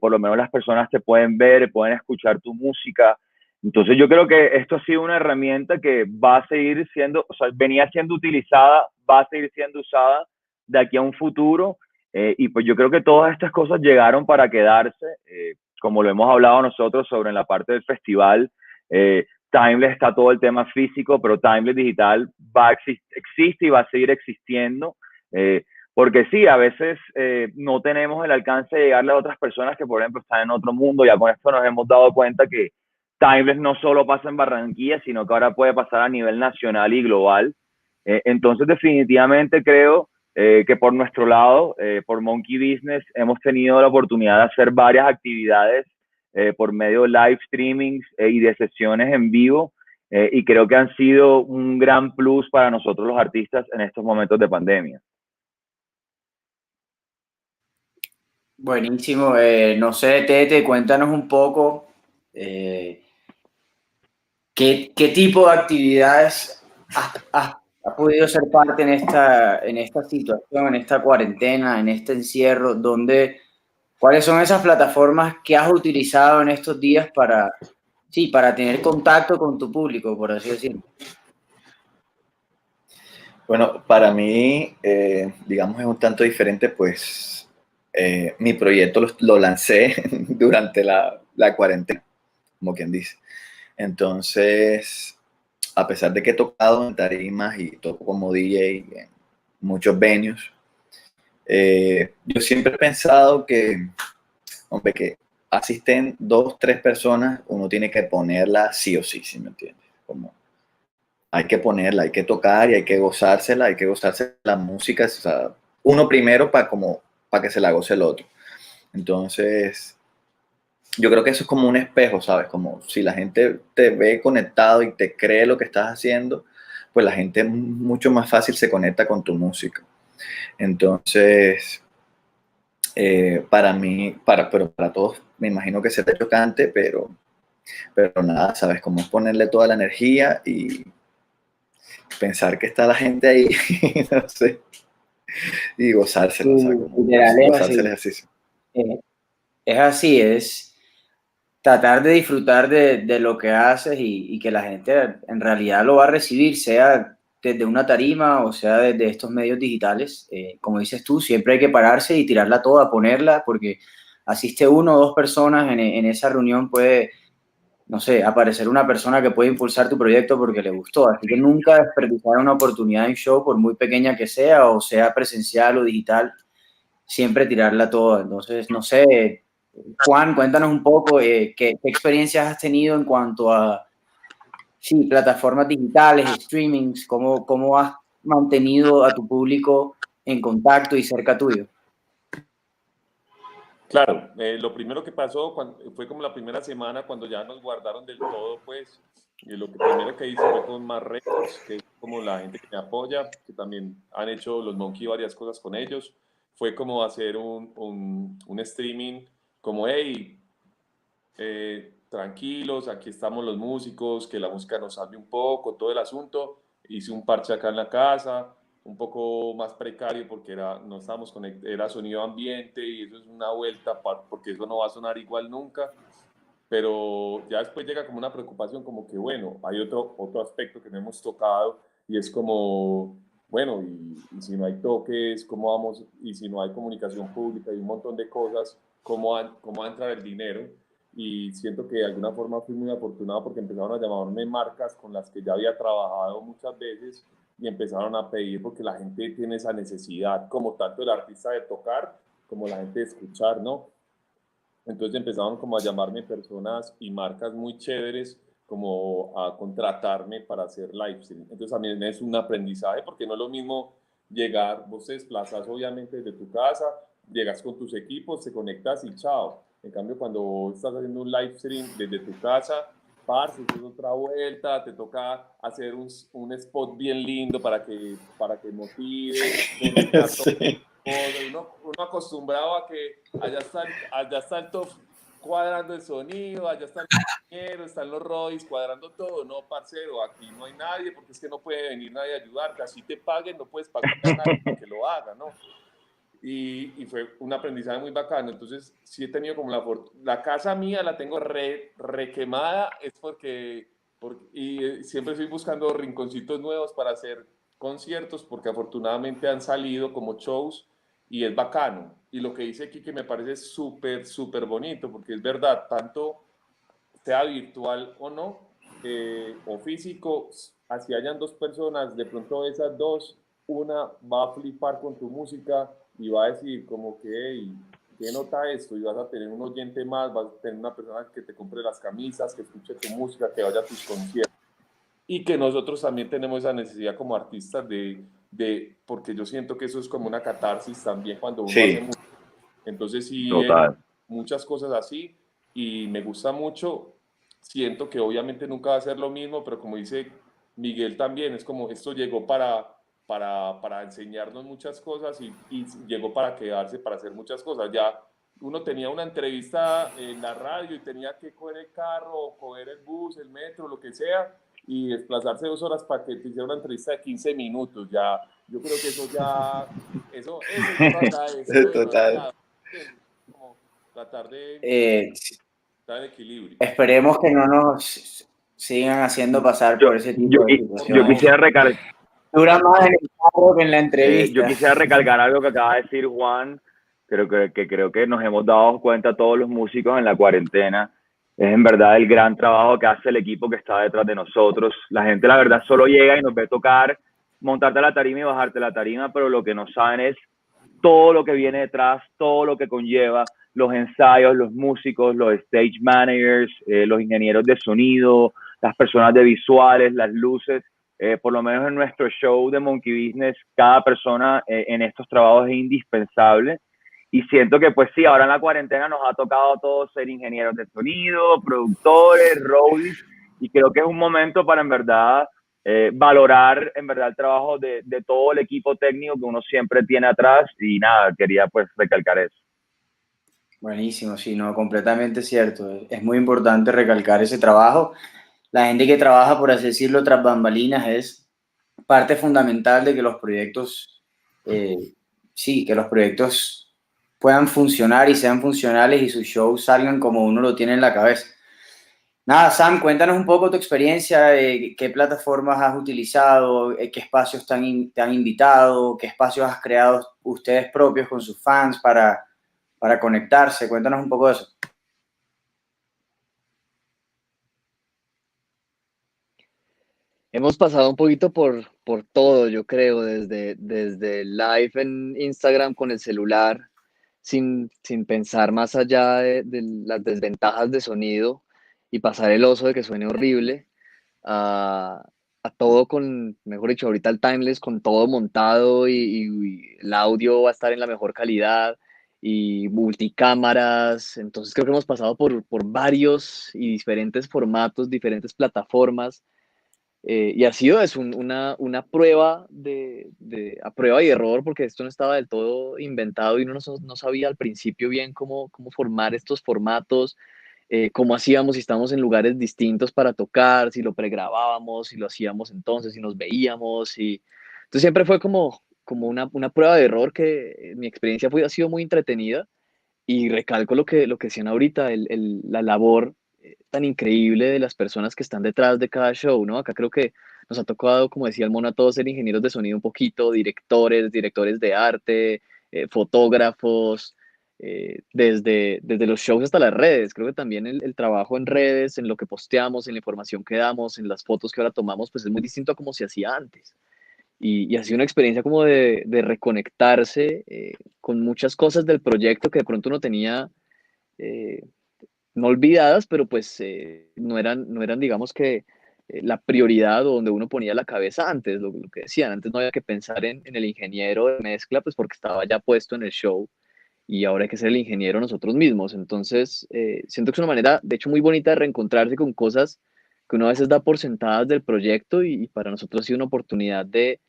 por lo menos las personas te pueden ver, pueden escuchar tu música. Entonces yo creo que esto ha sido una herramienta que va a seguir siendo, o sea, venía siendo utilizada, va a seguir siendo usada de aquí a un futuro, y pues yo creo que todas estas cosas llegaron para quedarse, como lo hemos hablado nosotros sobre en la parte del festival. Timeless está todo el tema físico, pero Timeless digital existe y va a seguir existiendo. Porque sí, a veces no tenemos el alcance de llegarle a otras personas que, por ejemplo, están en otro mundo. Ya con esto nos hemos dado cuenta que Timeless no solo pasa en Barranquilla, sino que ahora puede pasar a nivel nacional y global. Entonces, definitivamente creo que por nuestro lado, por Monkey Business, hemos tenido la oportunidad de hacer varias actividades por medio de live streamings y de sesiones en vivo. Y creo que han sido un gran plus para nosotros los artistas en estos momentos de pandemia. Buenísimo. No sé, Tete, cuéntanos un poco qué tipo de actividades has podido ser parte en esta situación, en esta cuarentena, en este encierro, ¿cuáles son esas plataformas que has utilizado en estos días para tener contacto con tu público, por así decirlo? Bueno, para mí, digamos, es un tanto diferente, pues mi proyecto lo lancé durante la cuarentena, como quien dice. Entonces, a pesar de que he tocado en tarimas y toco como DJ en muchos venues, yo siempre he pensado que, hombre, que asisten 2, 3 personas, uno tiene que ponerla sí o sí, ¿sí me entiendes? Como hay que ponerla, hay que tocar y hay que gozársela, la música, o sea, uno primero para que se la goce el otro. Entonces, yo creo que eso es como un espejo, ¿sabes? Como si la gente te ve conectado y te cree lo que estás haciendo, pues la gente mucho más fácil se conecta con tu música. Entonces, para mí, pero para todos, me imagino que será chocante, pero nada, ¿sabes? Como es ponerle toda la energía y pensar que está la gente ahí, no sé, y gozárselo, o sea, como gozarse el ejercicio. Es así, es tratar de disfrutar de lo que haces y que la gente en realidad lo va a recibir, sea desde una tarima o sea desde estos medios digitales. Como dices tú, siempre hay que pararse y tirarla toda, ponerla, porque asiste 1 o 2 personas en esa reunión, puede, no sé, aparecer una persona que puede impulsar tu proyecto porque le gustó. Así que nunca desperdiciar una oportunidad en show, por muy pequeña que sea, o sea presencial o digital, siempre tirarla toda. Entonces, no sé, Juan, cuéntanos un poco qué experiencias has tenido en cuanto a plataformas digitales, streamings, cómo has mantenido a tu público en contacto y cerca tuyo. Claro, lo primero que pasó fue como la primera semana cuando ya nos guardaron del todo, pues, y lo primero que hice fue con Más Records, que es como la gente que me apoya, que también han hecho los Monkey varias cosas con ellos. Fue como hacer un streaming como, hey, tranquilos, aquí estamos los músicos, que la música nos salve un poco, todo el asunto. Hice un parche acá en la casa, un poco más precario porque no estábamos conectados, era sonido ambiente y eso es una vuelta porque eso no va a sonar igual nunca. Pero ya después llega como una preocupación, como que bueno, hay otro aspecto que no hemos tocado y es como, bueno, y si no hay toques, ¿cómo vamos? Y si no hay comunicación pública y un montón de cosas, ¿cómo va a entrar el dinero? Y siento que de alguna forma fui muy afortunado porque empezaron a llamarme marcas con las que ya había trabajado muchas veces y empezaron a pedir porque la gente tiene esa necesidad, como tanto el artista de tocar como la gente de escuchar, ¿no? Entonces empezaron como a llamarme personas y marcas muy chéveres como a contratarme para hacer live stream. Entonces también es un aprendizaje porque no es lo mismo llegar, vos te desplazas obviamente desde tu casa, llegas con tus equipos, te conectas y chao. En cambio, cuando estás haciendo un live stream desde tu casa, parce, es otra vuelta, te toca hacer un spot bien lindo para que motive, conectar Sí. uno acostumbrado a que allá está el top cuadrando el sonido, allá está el ingeniero, están los roadies cuadrando todo. No, parcero, aquí no hay nadie porque es que no puede venir nadie a ayudarte. Así te paguen, no puedes pagar a nadie para que lo haga, ¿no? Y fue un aprendizaje muy bacano. Entonces, sí he tenido como la casa mía la tengo re quemada, es y siempre estoy buscando rinconcitos nuevos para hacer conciertos, porque afortunadamente han salido como shows y es bacano. Y lo que dice aquí que me parece súper, súper bonito, porque es verdad, tanto sea virtual o no, o físico, así hayan dos personas, de pronto esas dos, una va a flipar con tu música y va a decir como que, hey, ¿qué nota esto? Y vas a tener un oyente más, vas a tener una persona que te compre las camisas, que escuche tu música, que vaya a tus conciertos. Y que nosotros también tenemos esa necesidad como artistas porque yo siento que eso es como una catarsis también cuando uno hace música. Entonces sí, Total. muchas cosas así y me gusta mucho. Siento que obviamente nunca va a ser lo mismo, pero como dice Miguel también, es como esto llegó para enseñarnos muchas cosas y llegó para quedarse, para hacer muchas cosas. Ya uno tenía una entrevista en la radio y tenía que coger el carro, coger el bus, el metro, lo que sea, y desplazarse 2 horas para que te hiciera una entrevista de 15 minutos. Ya, yo creo que eso ya, eso ya no agradece, Total. como tratar de Eh, estar en equilibrio. Esperemos que no nos sigan haciendo pasar Yo, por ese tipo de yo situaciones. quisiera recalcar, Dura más en el carro que en la entrevista. yo quisiera recalcar algo que acaba de decir Juan. Creo que nos hemos dado cuenta todos los músicos en la cuarentena. Es en verdad el gran trabajo que hace el equipo que está detrás de nosotros. La gente, la verdad, solo llega y nos ve tocar, montarte a la tarima y bajarte la tarima, pero lo que no saben es todo lo que viene detrás, todo lo que conlleva, los ensayos, los músicos, los stage managers, los ingenieros de sonido, las personas de visuales, las luces. Por lo menos en nuestro show de Monkey Business, cada persona en estos trabajos es indispensable. Y siento que, pues sí, ahora en la cuarentena nos ha tocado a todos ser ingenieros de sonido, productores, roadies, y creo que es un momento para en verdad valorar en verdad el trabajo de todo el equipo técnico que uno siempre tiene atrás. Y nada, quería pues recalcar eso. Buenísimo, sí, no, completamente cierto. Es muy importante recalcar ese trabajo. La gente que trabaja, por así decirlo, tras bambalinas es parte fundamental de que los proyectos, que los proyectos puedan funcionar y sean funcionales y sus shows salgan como uno lo tiene en la cabeza. Nada, Sam, cuéntanos un poco tu experiencia, qué plataformas has utilizado, qué espacios te han invitado, qué espacios has creado ustedes propios con sus fans para conectarse. Cuéntanos un poco de eso. Hemos pasado un poquito por todo, yo creo, desde live en Instagram con el celular, sin pensar más allá de las desventajas de sonido y pasar el oso de que suene horrible, a, a todo con, mejor dicho, ahorita el timeless con todo montado y el audio va a estar en la mejor calidad y multicámaras. Entonces creo que hemos pasado por varios y diferentes formatos, diferentes plataformas. Y ha sido una prueba a prueba y error, porque esto no estaba del todo inventado y uno no sabía al principio bien cómo formar estos formatos, cómo hacíamos si estábamos en lugares distintos para tocar, si lo pregrabábamos, si lo hacíamos entonces, si nos veíamos. Entonces siempre fue como una prueba de error que mi experiencia ha sido muy entretenida y recalco lo que decían ahorita, la labor tan increíble de las personas que están detrás de cada show, ¿no? Acá creo que nos ha tocado, como decía el Mono, a todos ser ingenieros de sonido un poquito, directores de arte, fotógrafos, desde los shows hasta las redes. Creo que también el trabajo en redes, en lo que posteamos, en la información que damos, en las fotos que ahora tomamos, pues es muy distinto a como se hacía antes. Y ha sido una experiencia como de reconectarse con muchas cosas del proyecto que de pronto uno tenía eh, no olvidadas, pero pues no eran, digamos que la prioridad o donde uno ponía la cabeza antes, lo que decían, antes no había que pensar en el ingeniero de mezcla, pues porque estaba ya puesto en el show y ahora hay que ser el ingeniero nosotros mismos. Entonces, siento que es una manera, de hecho, muy bonita de reencontrarse con cosas que uno a veces da por sentadas del proyecto y para nosotros ha sido una oportunidad de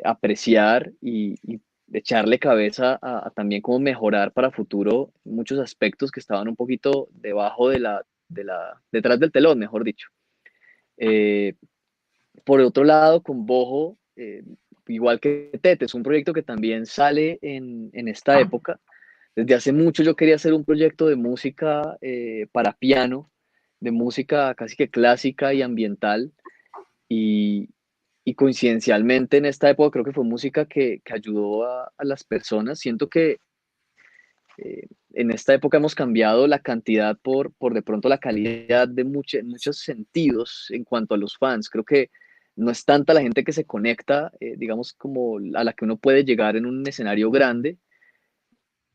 apreciar y de echarle cabeza a también cómo mejorar para futuro muchos aspectos que estaban un poquito debajo detrás del telón, mejor dicho. Eh, por otro lado, con Bojo, igual que Tete, es un proyecto que también sale en esta época. Desde hace mucho yo quería hacer un proyecto de música para piano, de música casi que clásica y ambiental, y, y coincidencialmente en esta época creo que fue música que ayudó a las personas. Siento que en esta época hemos cambiado la cantidad por de pronto la calidad de en muchos sentidos en cuanto a los fans. Creo que no es tanta la gente que se conecta, digamos, como a la que uno puede llegar en un escenario grande,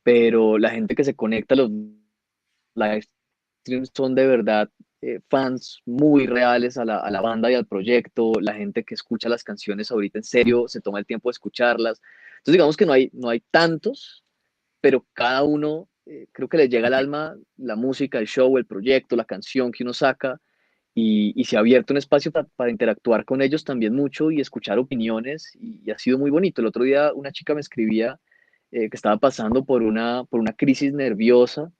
pero la gente que se conecta a los live streams son de verdad fans muy reales a la banda y al proyecto, la gente que escucha las canciones ahorita en serio, se toma el tiempo de escucharlas. Entonces digamos que no hay tantos, pero cada uno creo que le llega al alma la música, el show, el proyecto, la canción que uno saca y se ha abierto un espacio para interactuar con ellos también mucho y escuchar opiniones y ha sido muy bonito. El otro día una chica me escribía que estaba pasando por una crisis nerviosa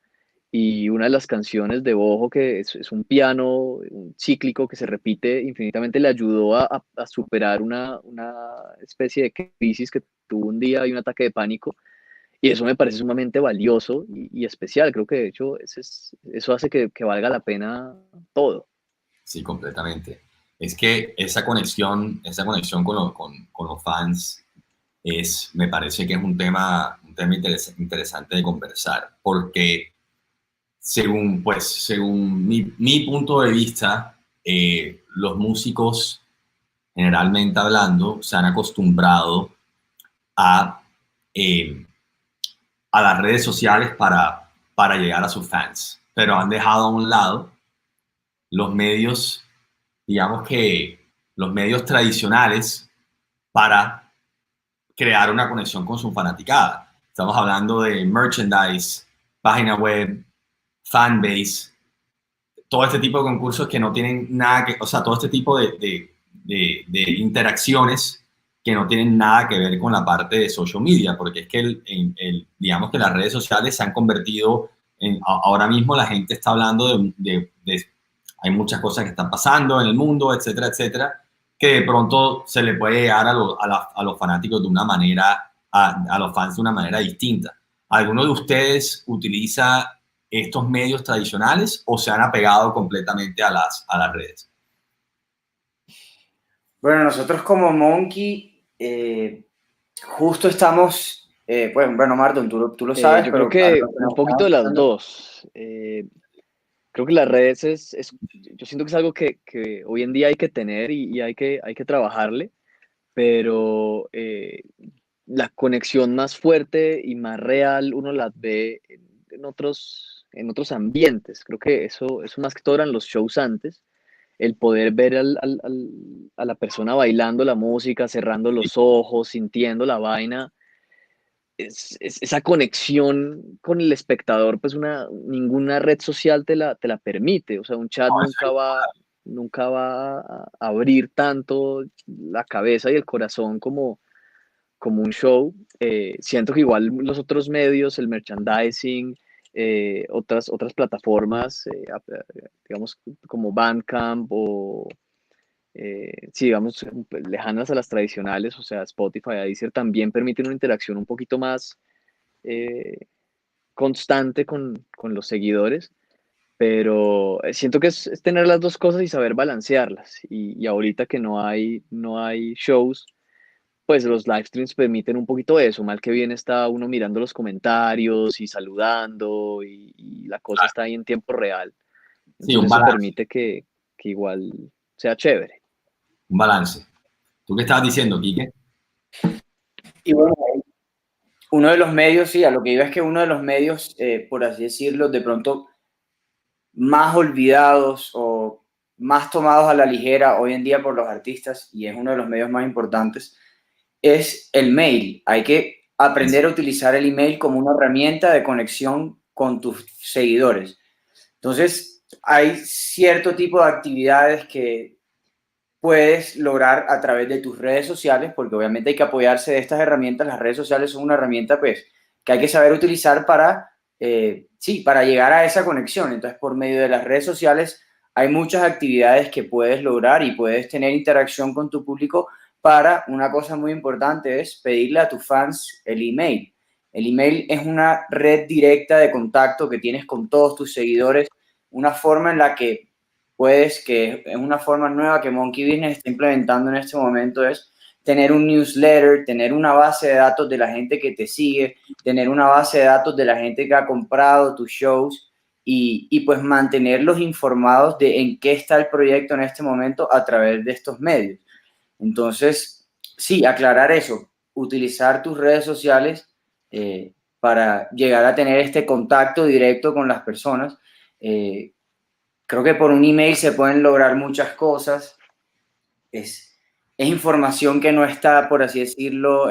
y una de las canciones de Bojo, que es un piano un cíclico que se repite infinitamente, le ayudó a superar una especie de crisis que tuvo un día y un ataque de pánico. Y eso me parece sumamente valioso y especial. Creo que de hecho eso hace que valga la pena todo. Sí, completamente. Es que esa conexión con los fans me parece que es un tema interesante de conversar, porque según mi punto de vista, los músicos, generalmente hablando, se han acostumbrado a, eh, a las redes sociales para llegar a sus fans, pero han dejado a un lado los medios, digamos que los medios tradicionales para crear una conexión con su fanaticada. Estamos hablando de merchandise, página web, fanbase, todo este tipo de concursos que no tienen nada que, o sea, todo este tipo de interacciones que no tienen nada que ver con la parte de social media, porque es que digamos que las redes sociales se han convertido ahora mismo la gente está hablando hay muchas cosas que están pasando en el mundo, etcétera, etcétera, que de pronto se le puede llegar a los fanáticos de una manera, a los fans de una manera distinta. ¿Alguno de ustedes utiliza estos medios tradicionales o se han apegado completamente a las redes? Bueno, nosotros como Monkey justo estamos, bueno, Marton, tú lo sabes, Yo pero creo que para los que un nos poquito están de las escuchando, dos. Creo que las redes yo siento que es algo que hoy en día hay que tener y hay que trabajarle, pero la conexión más fuerte y más real uno la ve en otros ambientes. Creo que eso más que todo eran los shows antes, el poder ver a la persona bailando la música, cerrando los ojos, sintiendo la vaina. Esa conexión con el espectador, pues ninguna red social te la permite. O sea, un chat nunca va a abrir tanto la cabeza y el corazón como un show. Siento que igual los otros medios, el merchandising, otras plataformas, digamos, como Bandcamp o, sí, digamos, lejanas a las tradicionales, o sea, Spotify, Deezer, también permiten una interacción un poquito más eh, constante con los seguidores, pero siento que es tener las dos cosas y saber balancearlas. Y ahorita que no hay shows, pues los live streams permiten un poquito eso. Mal que bien está uno mirando los comentarios y saludando y la cosa está ahí en tiempo real. Sí, un Entonces eso balance, permite que igual sea chévere. un balance. ¿Tú qué estabas diciendo, Quique? Y bueno, uno de los medios, sí, a lo que iba es que uno de los medios, por así decirlo, de pronto más olvidados o más tomados a la ligera hoy en día por los artistas, y es uno de los medios más importantes, es el mail. Hay que aprender a utilizar el email como una herramienta de conexión con tus seguidores. Entonces, hay cierto tipo de actividades que puedes lograr a través de tus redes sociales, porque obviamente hay que apoyarse de estas herramientas. Las redes sociales son una herramienta pues, que hay que saber utilizar para, sí, para llegar a esa conexión. Entonces, por medio de las redes sociales hay muchas actividades que puedes lograr y puedes tener interacción con tu público para una cosa muy importante, es pedirle a tus fans el email. El email es una red directa de contacto que tienes con todos tus seguidores, una forma en la que puedes, que es una forma nueva que Monkey Business está implementando en este momento, es tener un newsletter, tener una base de datos de la gente que te sigue, tener una base de datos de la gente que ha comprado tus shows y pues mantenerlos informados de en qué está el proyecto en este momento a través de estos medios. Entonces, sí, aclarar eso, utilizar tus redes sociales para llegar a tener este contacto directo con las personas. Creo que por un email se pueden lograr muchas cosas. Es información que no está, por así decirlo,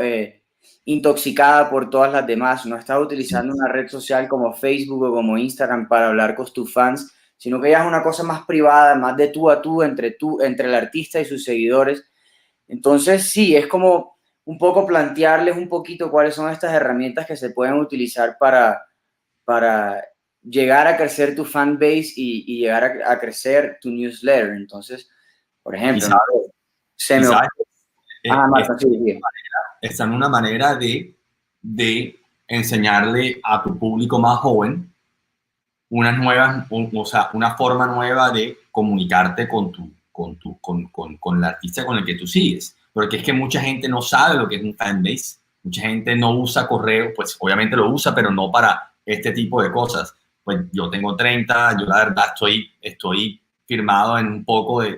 intoxicada por todas las demás. No estás utilizando una red social como Facebook o como Instagram para hablar con tus fans, sino que ya es una cosa más privada, más de tú a tú, entre el artista y sus seguidores. Entonces, sí, es como un poco plantearles un poquito cuáles son estas herramientas que se pueden utilizar para llegar a crecer tu fan base y llegar a crecer tu newsletter. Entonces, por ejemplo, ¿no? Quizás Marta, sí, sí. está en una manera de enseñarle a tu público más joven unas nuevas, o sea, una forma nueva de comunicarte con el artista con el que tú sigues. Porque es que mucha gente no sabe lo que es un fanbase, mucha gente no usa correo, pues obviamente lo usa, pero no para este tipo de cosas. Pues yo tengo 30, yo la verdad estoy firmado en un poco yo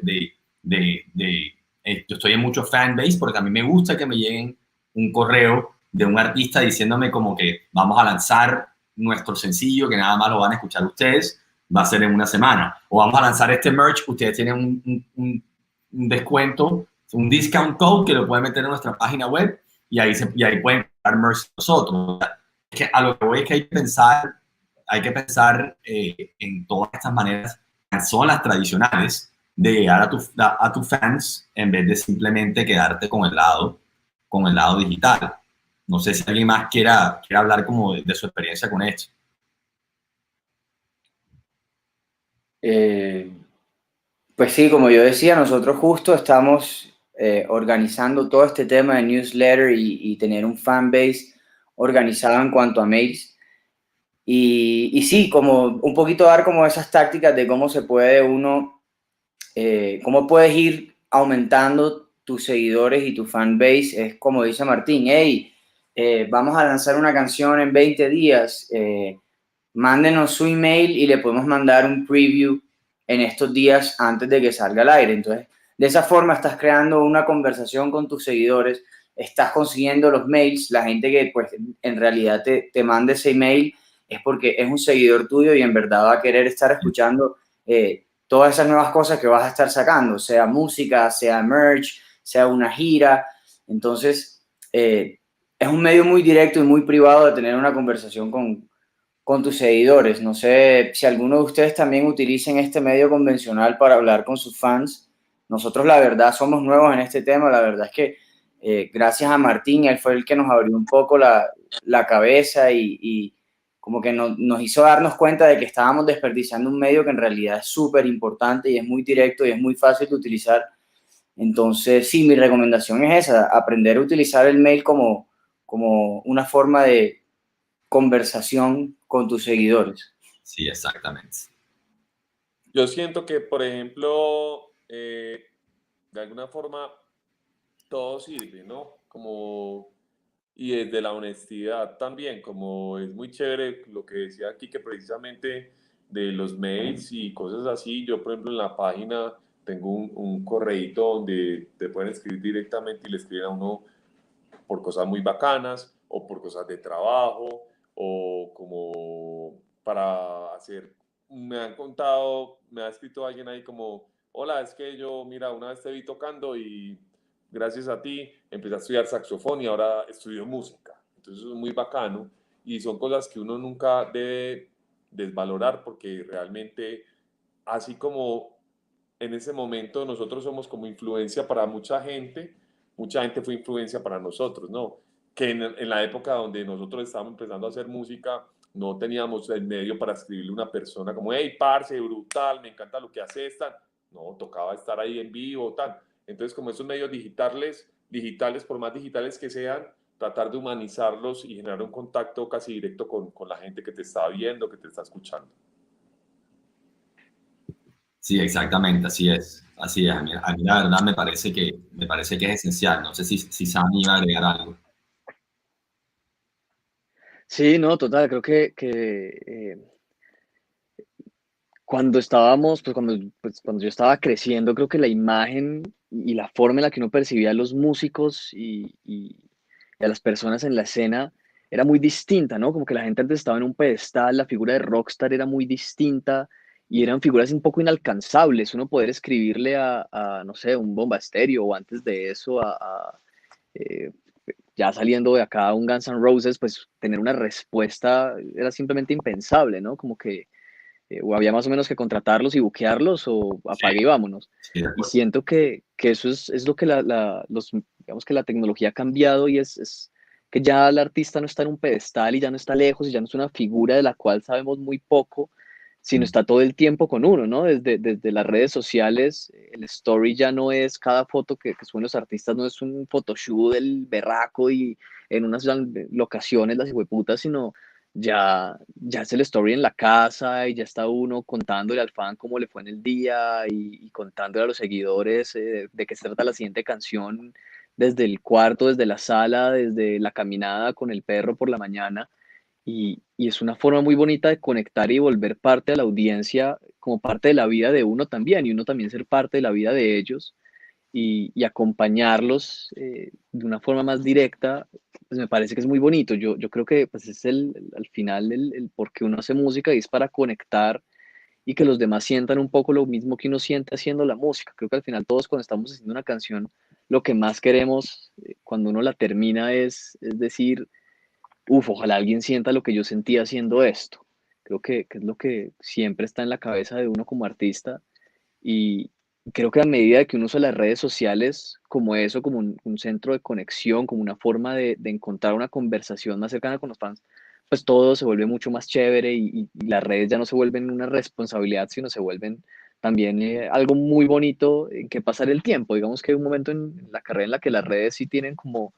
estoy en mucho fanbase porque a mí me gusta que me lleguen un correo de un artista diciéndome como que vamos a lanzar nuestro sencillo, que nada más lo van a escuchar ustedes, va a ser en una semana. O vamos a lanzar este merch, ustedes tienen un descuento, un discount code que lo pueden meter en nuestra página web y ahí pueden comprar merch nosotros. Es que a lo que voy es que hay que pensar en todas estas maneras, que son las tradicionales, de llegar a tus fans en vez de simplemente quedarte con el lado digital. No sé si alguien más quiera hablar como de su experiencia con esto. Pues sí, como yo decía, nosotros justo estamos organizando todo este tema de newsletter y tener un fanbase organizado en cuanto a mails. Y sí, como un poquito dar como esas tácticas de cómo se puede cómo puedes ir aumentando tus seguidores y tu fanbase. Es como dice Martín, hey, vamos a lanzar una canción en 20 días, mándenos su email y le podemos mandar un preview en estos días antes de que salga al aire. Entonces, de esa forma estás creando una conversación con tus seguidores, estás consiguiendo los mails, la gente que pues en realidad te manda ese email es porque es un seguidor tuyo y en verdad va a querer estar escuchando todas esas nuevas cosas que vas a estar sacando, sea música, sea merch, sea una gira. Entonces, es un medio muy directo y muy privado de tener una conversación con tus seguidores. No sé si alguno de ustedes también utilicen este medio convencional para hablar con sus fans. Nosotros, la verdad, somos nuevos en este tema. La verdad es que gracias a Martín, él fue el que nos abrió un poco la cabeza y como que nos hizo darnos cuenta de que estábamos desperdiciando un medio que en realidad es súper importante y es muy directo y es muy fácil de utilizar. Entonces, sí, mi recomendación es esa, aprender a utilizar el mail como una forma de conversación con tus seguidores. Sí, exactamente. Yo siento que, por ejemplo, de alguna forma todo sirve, ¿no? Como, y desde la honestidad también, como es muy chévere lo que decía aquí, que precisamente de los mails y cosas así, yo por ejemplo en la página tengo un correíto donde te pueden escribir directamente y le escriben a uno por cosas muy bacanas o por cosas de trabajo o como para hacer, me han contado, me ha escrito alguien ahí como, hola, es que yo, mira, una vez te vi tocando y gracias a ti empecé a estudiar saxofón y ahora estudio música. Entonces es muy bacano y son cosas que uno nunca debe desvalorar porque realmente, así como en ese momento nosotros somos como influencia para mucha gente fue influencia para nosotros, ¿no? Que en la época donde nosotros estábamos empezando a hacer música, no teníamos el medio para escribirle a una persona como, hey, parce, brutal, me encanta lo que haces, tal. No, tocaba estar ahí en vivo, tal. Entonces, como esos medios digitales, por más digitales que sean, tratar de humanizarlos y generar un contacto casi directo con la gente que te está viendo, que te está escuchando. Sí, exactamente, así es. Así es. A mí la verdad me parece que es esencial. No sé si Sam iba a agregar algo. Sí, no, total, creo que cuando estábamos, cuando yo estaba creciendo, creo que la imagen y la forma en la que uno percibía a los músicos y a las personas en la escena era muy distinta, ¿no? Como que la gente antes estaba en un pedestal, la figura de rockstar era muy distinta y eran figuras un poco inalcanzables. Uno poder escribirle no sé, un Bomba Estéreo o antes de eso eh, ya saliendo de acá un Guns N' Roses, pues tener una respuesta era simplemente impensable, ¿no? Como que o había más o menos que contratarlos y buquearlos o apague y vámonos. Sí, de Y acuerdo. siento que eso es lo que digamos que la tecnología ha cambiado y es que ya el artista no está en un pedestal y ya no está lejos y ya no es una figura de la cual sabemos muy poco, sino está todo el tiempo con uno, ¿no? Desde las redes sociales, el story ya no es cada foto que suben los artistas, no es un photoshoot del berraco y en unas locaciones las hijueputas, sino ya es el story en la casa y ya está uno contándole al fan cómo le fue en el día y contándole a los seguidores de qué se trata la siguiente canción desde el cuarto, desde la sala, desde la caminada con el perro por la mañana. Y es una forma muy bonita de conectar y volver parte de la audiencia como parte de la vida de uno también y uno también ser parte de la vida de ellos y acompañarlos de una forma más directa, pues me parece que es muy bonito. Yo creo que pues es al final el por qué uno hace música y es para conectar y que los demás sientan un poco lo mismo que uno siente haciendo la música. Creo que al final todos cuando estamos haciendo una canción, lo que más queremos cuando uno la termina es decir, uff, ojalá alguien sienta lo que yo sentía haciendo esto. Creo que es lo que siempre está en la cabeza de uno como artista y creo que a medida de que uno usa las redes sociales como eso, como un centro de conexión, como una forma de encontrar una conversación más cercana con los fans, pues todo se vuelve mucho más chévere y las redes ya no se vuelven una responsabilidad, sino se vuelven también algo muy bonito en que pasar el tiempo. Digamos que hay un momento en la carrera en la que las redes sí tienen como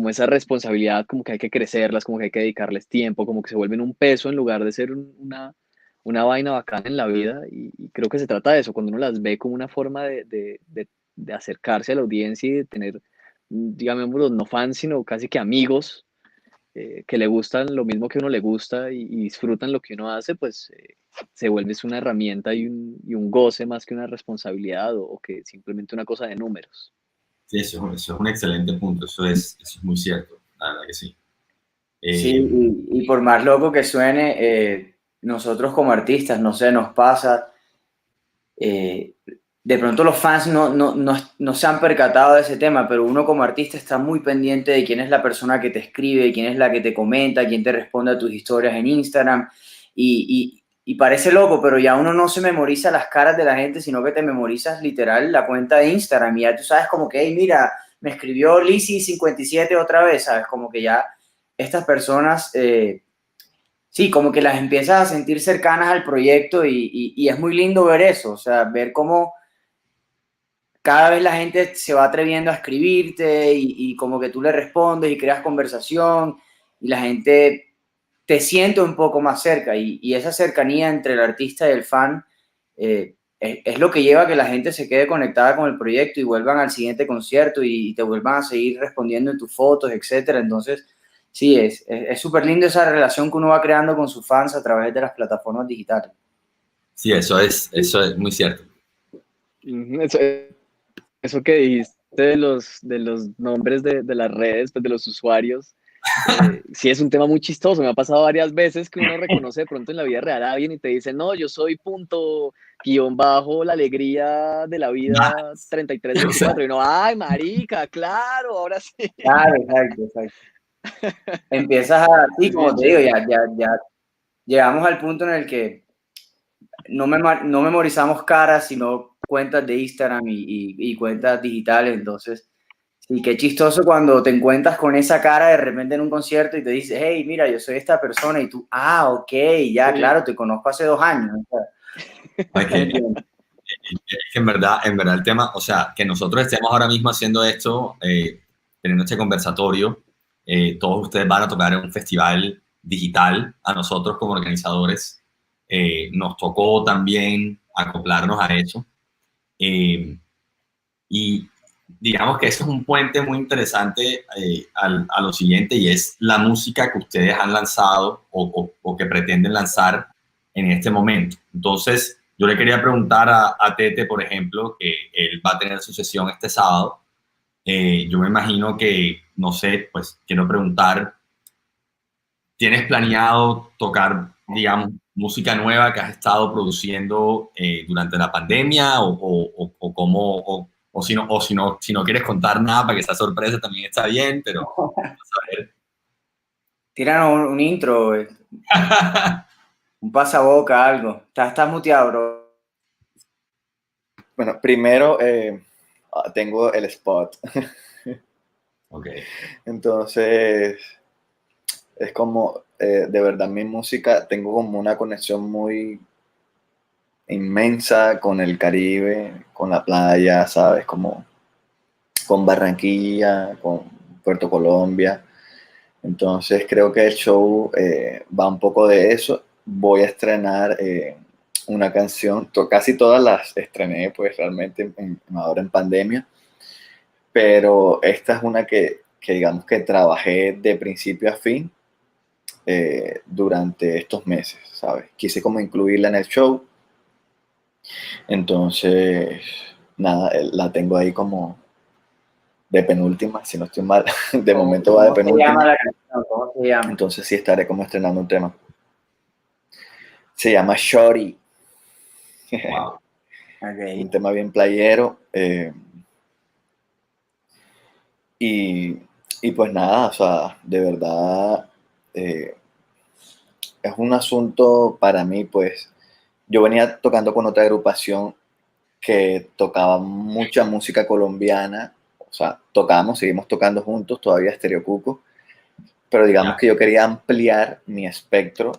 esa responsabilidad, como que hay que crecerlas, como que hay que dedicarles tiempo, como que se vuelven un peso en lugar de ser una vaina bacana en la vida. Y creo que se trata de eso, cuando uno las ve como una forma de acercarse a la audiencia y de tener, digamos, no fans, sino casi que amigos que le gustan lo mismo que uno le gusta y disfrutan lo que uno hace, pues se vuelve es una herramienta y un goce más que una responsabilidad o que simplemente una cosa de números. Sí, eso es un excelente punto. Eso es muy cierto. La verdad que sí. Sí, y por más loco que suene, nosotros como artistas, no sé, nos pasa, de pronto los fans no se han percatado de ese tema, pero uno como artista está muy pendiente de quién es la persona que te escribe, quién es la que te comenta, quién te responde a tus historias en Instagram, y parece loco, pero ya uno no se memoriza las caras de la gente, sino que te memorizas literal la cuenta de Instagram, y ya tú sabes como que, hey, mira, me escribió Lizzy57 otra vez, ¿sabes? Como que ya estas personas, sí, como que las empiezas a sentir cercanas al proyecto y es muy lindo ver eso, o sea, ver cómo cada vez la gente se va atreviendo a escribirte y como que tú le respondes y creas conversación y la gente te siente un poco más cerca y esa cercanía entre el artista y el fan es lo que lleva a que la gente se quede conectada con el proyecto y vuelvan al siguiente concierto y te vuelvan a seguir respondiendo en tus fotos, etcétera. Entonces, sí, es súper lindo esa relación que uno va creando con sus fans a través de las plataformas digitales. Sí, eso es muy cierto. Eso que dijiste de los nombres de las redes, pues de los usuarios, sí es un tema muy chistoso. Me ha pasado varias veces que uno reconoce de pronto en la vida real a alguien y te dice, no, yo soy punto guión bajo la alegría de la vida 3324. Y uno, ay, marica, claro, ahora sí. Claro, exacto. Empiezas a, sí, Es como bien te digo, chévere. ya llegamos al punto en el que no memorizamos caras, sino cuentas de Instagram y cuentas digitales. Entonces, sí, qué chistoso cuando te encuentras con esa cara de repente en un concierto y te dices, hey, mira, yo soy esta persona, y tú, ok, ya, Sí. claro, te conozco hace 2 años. O sea, Es que en verdad el tema, o sea, que nosotros estemos ahora mismo haciendo esto, teniendo este conversatorio, todos ustedes van a tocar en un festival digital. A nosotros como organizadores nos tocó también acoplarnos a eso. Y digamos que eso es un puente muy interesante a lo siguiente, y es la música que ustedes han lanzado o que pretenden lanzar en este momento. Entonces, yo le quería preguntar a Tete, por ejemplo, que él va a tener su sesión este sábado. Yo me imagino que, no sé, pues quiero preguntar, ¿tienes planeado tocar, digamos, música nueva que has estado produciendo durante la pandemia o cómo, si no quieres contar nada para que sea sorpresa también está bien, pero vamos a ver. tíranos un intro, un pasaboca, algo. Estás muteado, bro. Bueno, primero tengo el spot. Ok. Entonces, es como, de verdad, mi música, tengo como una conexión muy inmensa con el Caribe, con la playa, ¿sabes? Como con Barranquilla, con Puerto Colombia. Entonces, creo que el show va un poco de eso. Voy a estrenar una canción, casi todas las estrené, pues realmente ahora en pandemia, pero esta es una que digamos que trabajé de principio a fin durante estos meses, ¿sabes? Quise como incluirla en el show, entonces, nada, la tengo ahí como de penúltima, si no estoy mal, de momento va de ¿Cómo se llama penúltima, la canción? ¿Cómo se llama? entonces sí estaré como estrenando un tema. Se llama Shorty, Wow. Okay. un tema bien playero, y pues nada, o sea, de verdad, es un asunto para mí, pues, yo venía tocando con otra agrupación que tocaba mucha música colombiana, o sea, seguimos tocando juntos, todavía Stereo Cuco, pero digamos que yo quería ampliar mi espectro,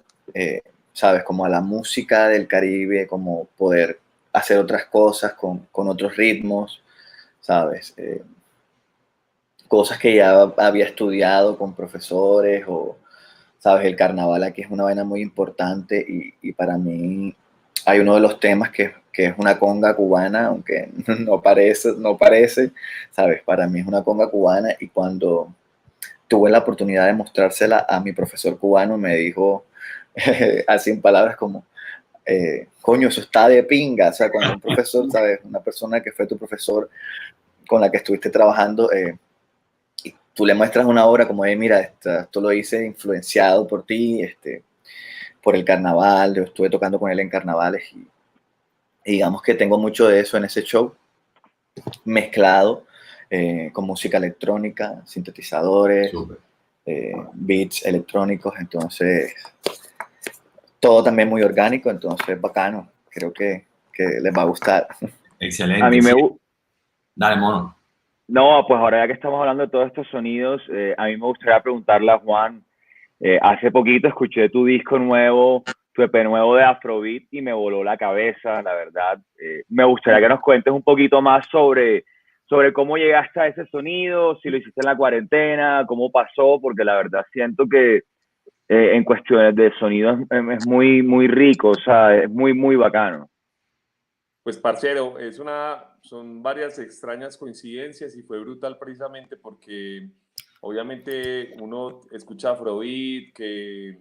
¿sabes? Como a la música del Caribe, como poder hacer otras cosas con otros ritmos, ¿sabes? Cosas que ya había estudiado con profesores o, ¿sabes? El carnaval aquí es una vaina muy importante y para mí hay uno de los temas que es una conga cubana, aunque no parece, ¿sabes? Para mí es una conga cubana y cuando tuve la oportunidad de mostrársela a mi profesor cubano me dijo, así en palabras como, coño, eso está de pinga, o sea, cuando un profesor, ¿sabes? Una persona que fue tu profesor con la que estuviste trabajando, y tú le muestras una obra como, mira, esto lo hice influenciado por ti, por el carnaval, yo estuve tocando con él en carnavales y digamos que tengo mucho de eso en ese show, mezclado con música electrónica, sintetizadores, beats electrónicos, entonces todo también muy orgánico, entonces bacano, creo que les va a gustar. Excelente. A mí me Sí. gusta. Dale, mono. No, pues ahora ya que estamos hablando de todos estos sonidos, a mí me gustaría preguntarle a Juan, hace poquito escuché tu disco nuevo, tu EP nuevo de Afrobeat y me voló la cabeza, la verdad. Me gustaría que nos cuentes un poquito más sobre cómo llegaste a ese sonido, si lo hiciste en la cuarentena, cómo pasó, porque la verdad siento que en cuestiones de sonido es muy, muy rico, o sea, es muy, muy bacano. Pues parcero, son varias extrañas coincidencias y fue brutal precisamente porque obviamente uno escucha Afrobeat, que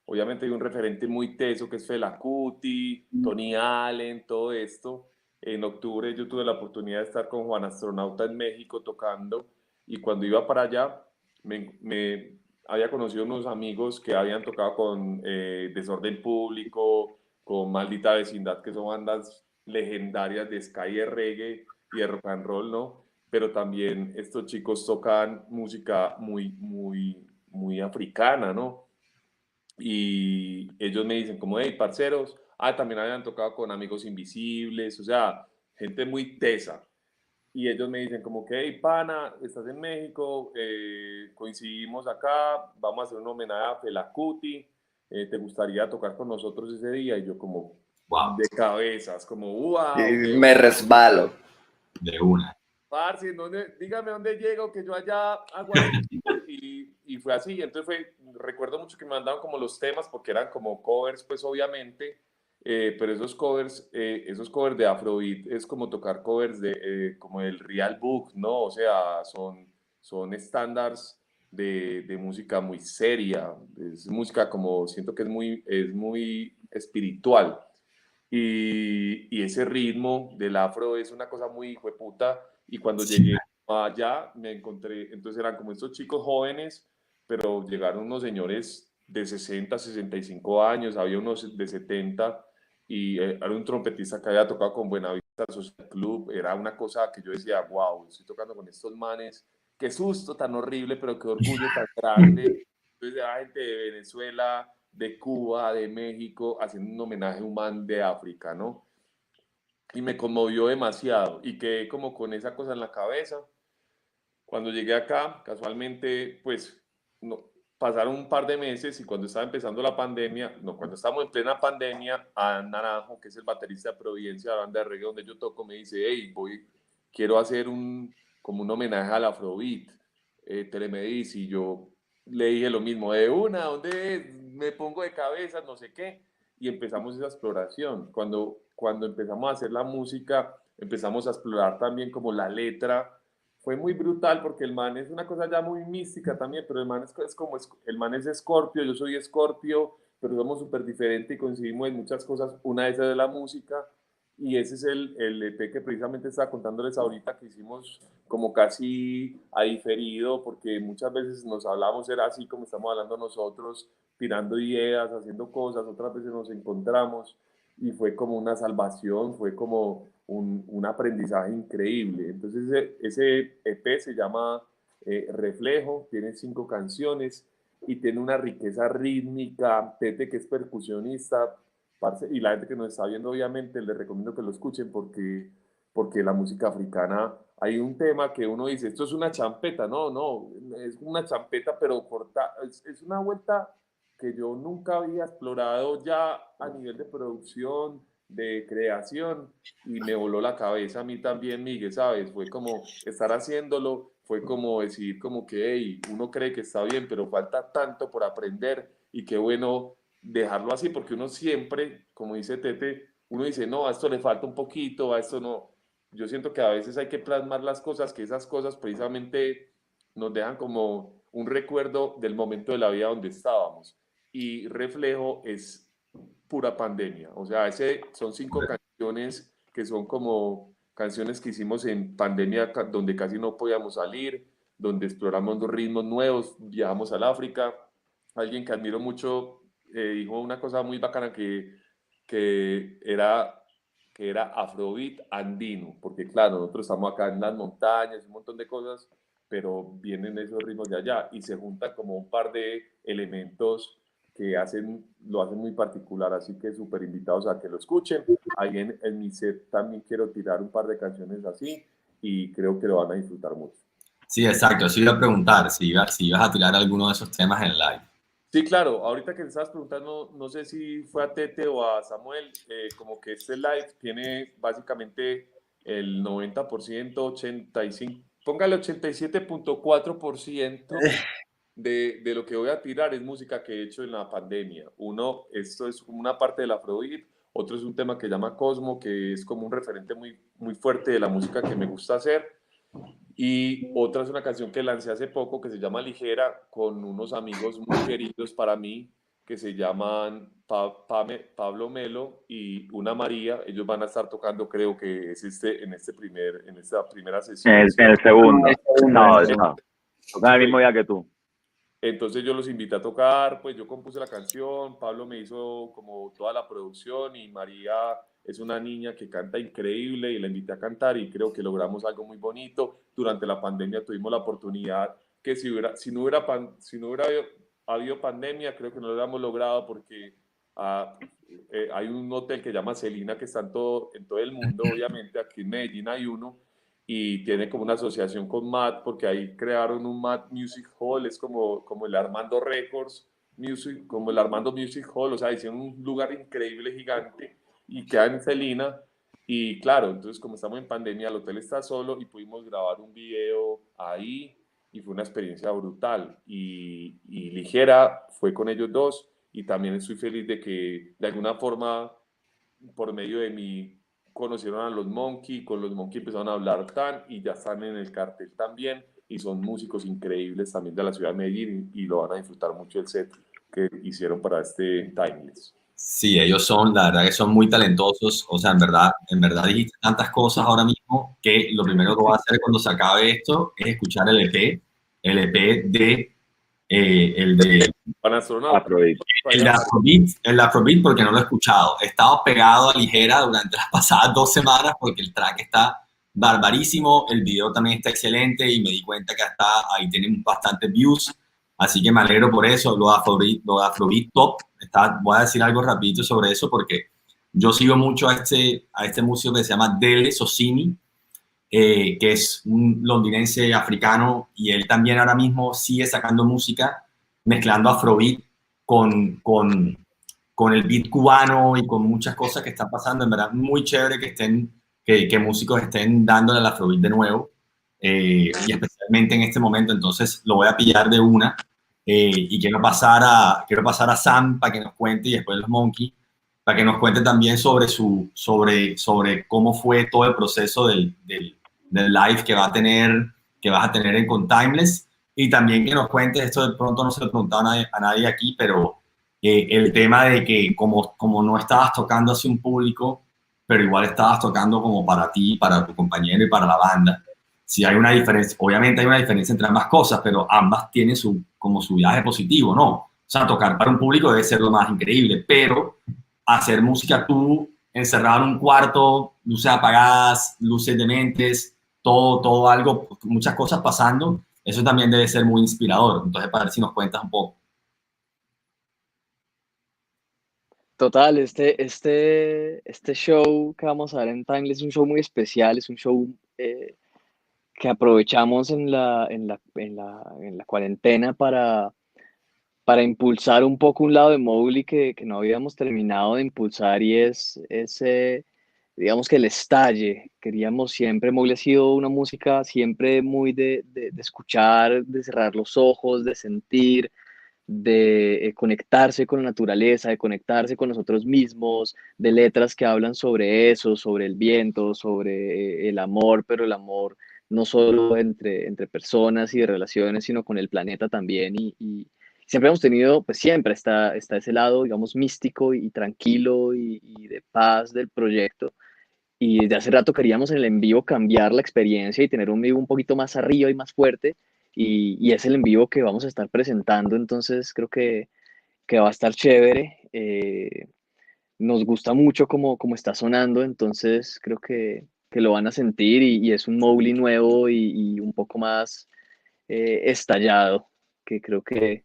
obviamente hay un referente muy teso que es Fela Kuti, Tony Allen, todo esto. En octubre yo tuve la oportunidad de estar con Juan Astronauta en México tocando y cuando iba para allá me había conocido unos amigos que habían tocado con Desorden Público, con Maldita Vecindad, que son bandas legendarias de ska y de reggae y de rock and roll, ¿no? Pero también estos chicos tocan música muy africana, ¿no? Y ellos me dicen como, hey, parceros, también habían tocado con Amigos Invisibles, o sea, gente muy tesa. Y ellos me dicen como que, hey, pana, estás en México, coincidimos acá, vamos a hacer un homenaje a Fela Kuti, ¿te gustaría tocar con nosotros ese día? Y yo como, Wow, de cabezas, como, wow. Me resbalo. de una. Parce, dígame dónde llego, que yo allá hago así. Y fue así. Entonces recuerdo mucho que me mandaban como los temas, porque eran como covers, pues obviamente, pero esos covers de Afrobeat es como tocar covers como el Real Book, ¿no? O sea, son estándares de música muy seria, es música como, siento que es muy espiritual. Y ese ritmo del afro es una cosa muy hijueputa. Y cuando llegué allá me encontré, entonces eran como estos chicos jóvenes, pero llegaron unos señores de 60, 65 años, había unos de 70 y era un trompetista que había tocado con Buenavista Social Club. Era una cosa que yo decía, wow, estoy tocando con estos manes, qué susto tan horrible, pero qué orgullo tan grande. Entonces era gente de Venezuela, de Cuba, de México, haciendo un homenaje a un man de África, ¿no? Y me conmovió demasiado y quedé como con esa cosa en la cabeza. Cuando llegué acá, casualmente, pues no, pasaron un par de meses y cuando estaba empezando la pandemia, no, cuando estábamos en plena pandemia, a Naranjo, que es el baterista de Providencia, la banda de reggae donde yo toco, me dice, hey, quiero hacer como un homenaje al Afrobeat, te me dice, y yo le dije lo mismo, de una, ¿dónde es? Me pongo de cabeza, no sé qué, y empezamos esa exploración. Cuando empezamos a hacer la música, empezamos a explorar también como la letra. Fue muy brutal porque el man es una cosa ya muy mística también, pero el man el man es Escorpio, yo soy Escorpio, pero somos súper diferentes y coincidimos en muchas cosas. Una de esas de la música, y ese es el EP que precisamente estaba contándoles ahorita, que hicimos como casi a diferido, porque muchas veces nos hablamos, era así como estamos hablando nosotros, tirando ideas, haciendo cosas, otras veces nos encontramos y fue como una salvación, fue como un aprendizaje increíble. Entonces ese EP se llama Reflejo, tiene 5 canciones y tiene una riqueza rítmica. Tete, que es percusionista, parce, y la gente que nos está viendo, obviamente, les recomiendo que lo escuchen porque la música africana, hay un tema que uno dice, esto es una champeta, no, es una champeta, pero corta, es una vuelta que yo nunca había explorado ya a nivel de producción, de creación, y me voló la cabeza a mí también, Miguel, ¿sabes? Fue como estar haciéndolo, fue como decir como que, hey, uno cree que está bien, pero falta tanto por aprender, y qué bueno dejarlo así, porque uno siempre, como dice Tete, uno dice, no, a esto le falta un poquito, a esto no. Yo siento que a veces hay que plasmar las cosas, que esas cosas precisamente nos dejan como un recuerdo del momento de la vida donde estábamos. Y Reflejo es pura pandemia. O sea, son 5 canciones que son como canciones que hicimos en pandemia, donde casi no podíamos salir, donde exploramos ritmos nuevos, viajamos al África. Alguien que admiro mucho dijo una cosa muy bacana que era Afrobeat andino, porque claro, nosotros estamos acá en las montañas, un montón de cosas, pero vienen esos ritmos de allá y se juntan como un par de elementos que lo hacen muy particular, así que súper invitados a que lo escuchen. Ahí en mi set también quiero tirar un par de canciones así y creo que lo van a disfrutar mucho. Sí, exacto. Eso iba a preguntar si ibas a tirar alguno de esos temas en live. Sí, claro, ahorita que le estabas preguntando, no sé si fue a Tete o a Samuel, como que este live tiene básicamente el 90%, 85%, póngale 87.4% de lo que voy a tirar es música que he hecho en la pandemia. Esto es como una parte del Afrobeat, Otro es un tema que llama Cosmo, que es como un referente muy, muy fuerte de la música que me gusta hacer. Y otra es una canción que lancé hace poco que se llama Ligera, con unos amigos muy queridos para mí que se llaman Pablo Melo y una María. Ellos van a estar tocando, creo que es en esta primera sesión. En el segundo. No, no. Tocan el Sí. mismo día que tú. Entonces yo los invité a tocar, pues yo compuse la canción, Pablo me hizo como toda la producción y María es una niña que canta increíble y la invité a cantar y creo que logramos algo muy bonito. Durante la pandemia tuvimos la oportunidad que si no hubiera habido pandemia, creo que no lo hubiéramos logrado porque hay un hotel que se llama Celina que está en todo el mundo, obviamente aquí en Medellín hay uno y tiene como una asociación con MAD, porque ahí crearon un MAD Music Hall, es como el Armando Records Music, como el Armando Music Hall, o sea, hicieron un lugar increíble, gigante, y queda en Celina, y claro, entonces como estamos en pandemia, el hotel está solo, y pudimos grabar un video ahí, y fue una experiencia brutal, y Ligera fue con ellos dos, y también estoy feliz de que de alguna forma, por medio de mí, conocieron a los Monkey, con los Monkey empezaron a hablar y ya están en el cartel también y son músicos increíbles también de la ciudad de Medellín y lo van a disfrutar mucho el set que hicieron para este Timeless. Sí, ellos son, la verdad que son muy talentosos, o sea, en verdad dijiste tantas cosas ahora mismo que lo primero que voy a hacer cuando se acabe esto es escuchar el EP de, el de Afrobeat. el de Afrobeat porque no lo he escuchado. He estado pegado a Ligera durante las pasadas 2 semanas porque el track está barbarísimo, el video también está excelente y me di cuenta que hasta ahí tienen bastantes views, así que me alegro por eso. Lo de Afrobeat top. Voy a decir algo rapidito sobre eso porque yo sigo mucho a este músico que se llama Dele Sosini, que es un londinense africano y él también ahora mismo sigue sacando música mezclando Afrobeat con el beat cubano y con muchas cosas que están pasando. En verdad, muy chévere que músicos estén dándole al Afrobeat de nuevo, y especialmente en este momento. Entonces lo voy a pillar de una, y quiero pasar a Sam para que nos cuente y después los Monkey para que nos cuente también sobre cómo fue todo el proceso del live que vas a tener con Timeless, y también que nos cuentes, esto de pronto no se lo preguntaba a nadie aquí, pero el tema de que como no estabas tocando hacia un público, pero igual estabas tocando como para ti, para tu compañero y para la banda. Sí hay una diferencia, obviamente hay una diferencia entre ambas cosas, pero ambas tienen como su viaje positivo, ¿no? O sea, tocar para un público debe ser lo más increíble, pero hacer música tú, encerrado en un cuarto, luces apagadas, luces dementes, todo algo, muchas cosas pasando, eso también debe ser muy inspirador. Entonces, para ver si nos cuentas un poco. Total, este show que vamos a ver en Timeless es un show muy especial, es un show que aprovechamos en la cuarentena para impulsar un poco un lado de Mowgli que no habíamos terminado de impulsar, y es ese, digamos que el estalle. Queríamos siempre, Mowgli ha sido una música siempre muy de escuchar, de cerrar los ojos, de sentir, de conectarse con la naturaleza, de conectarse con nosotros mismos, de letras que hablan sobre eso, sobre el viento, sobre el amor, pero el amor no solo entre personas y de relaciones, sino con el planeta también. Y siempre hemos tenido, pues siempre está ese lado, digamos, místico y tranquilo y de paz del proyecto. Y desde hace rato queríamos en el en vivo cambiar la experiencia y tener un vivo un poquito más arriba y más fuerte. Y es el en vivo que vamos a estar presentando, entonces creo que va a estar chévere. Nos gusta mucho como está sonando, entonces creo que lo van a sentir, y es un Mowgli nuevo y un poco más estallado, que creo que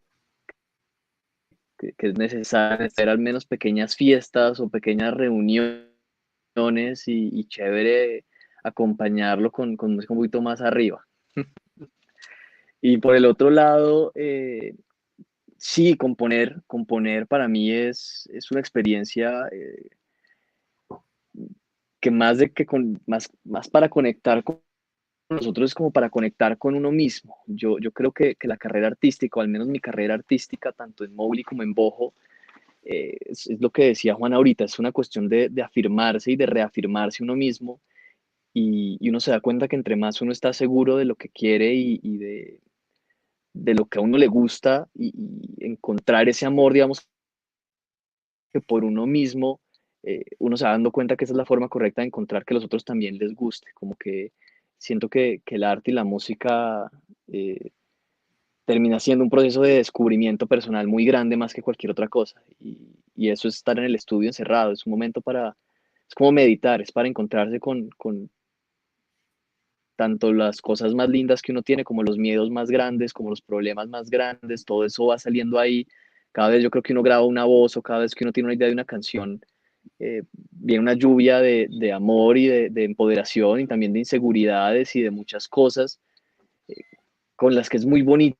es necesario hacer al menos pequeñas fiestas o pequeñas reuniones, y chévere acompañarlo con música un poquito más arriba. Y por el otro lado, sí, componer para mí es una experiencia que más para conectar con nosotros es como para conectar con uno mismo. Yo creo que la carrera artística, o al menos mi carrera artística, tanto en Mowgli como en Bojo, es lo que decía Juan ahorita, es una cuestión de afirmarse y de reafirmarse uno mismo, y uno se da cuenta que entre más uno está seguro de lo que quiere y de lo que a uno le gusta, y encontrar ese amor, digamos, que por uno mismo, uno se va dando cuenta que esa es la forma correcta de encontrar que a los otros también les guste. Como que siento que el arte y la música termina siendo un proceso de descubrimiento personal muy grande más que cualquier otra cosa. Y eso es estar en el estudio encerrado, es un momento para, es como meditar, es para encontrarse con tanto las cosas más lindas que uno tiene, como los miedos más grandes, como los problemas más grandes, todo eso va saliendo ahí. Cada vez yo creo que uno graba una voz, o cada vez que uno tiene una idea de una canción, viene una lluvia de amor y de empoderación, y también de inseguridades y de muchas cosas, con las que es muy bonito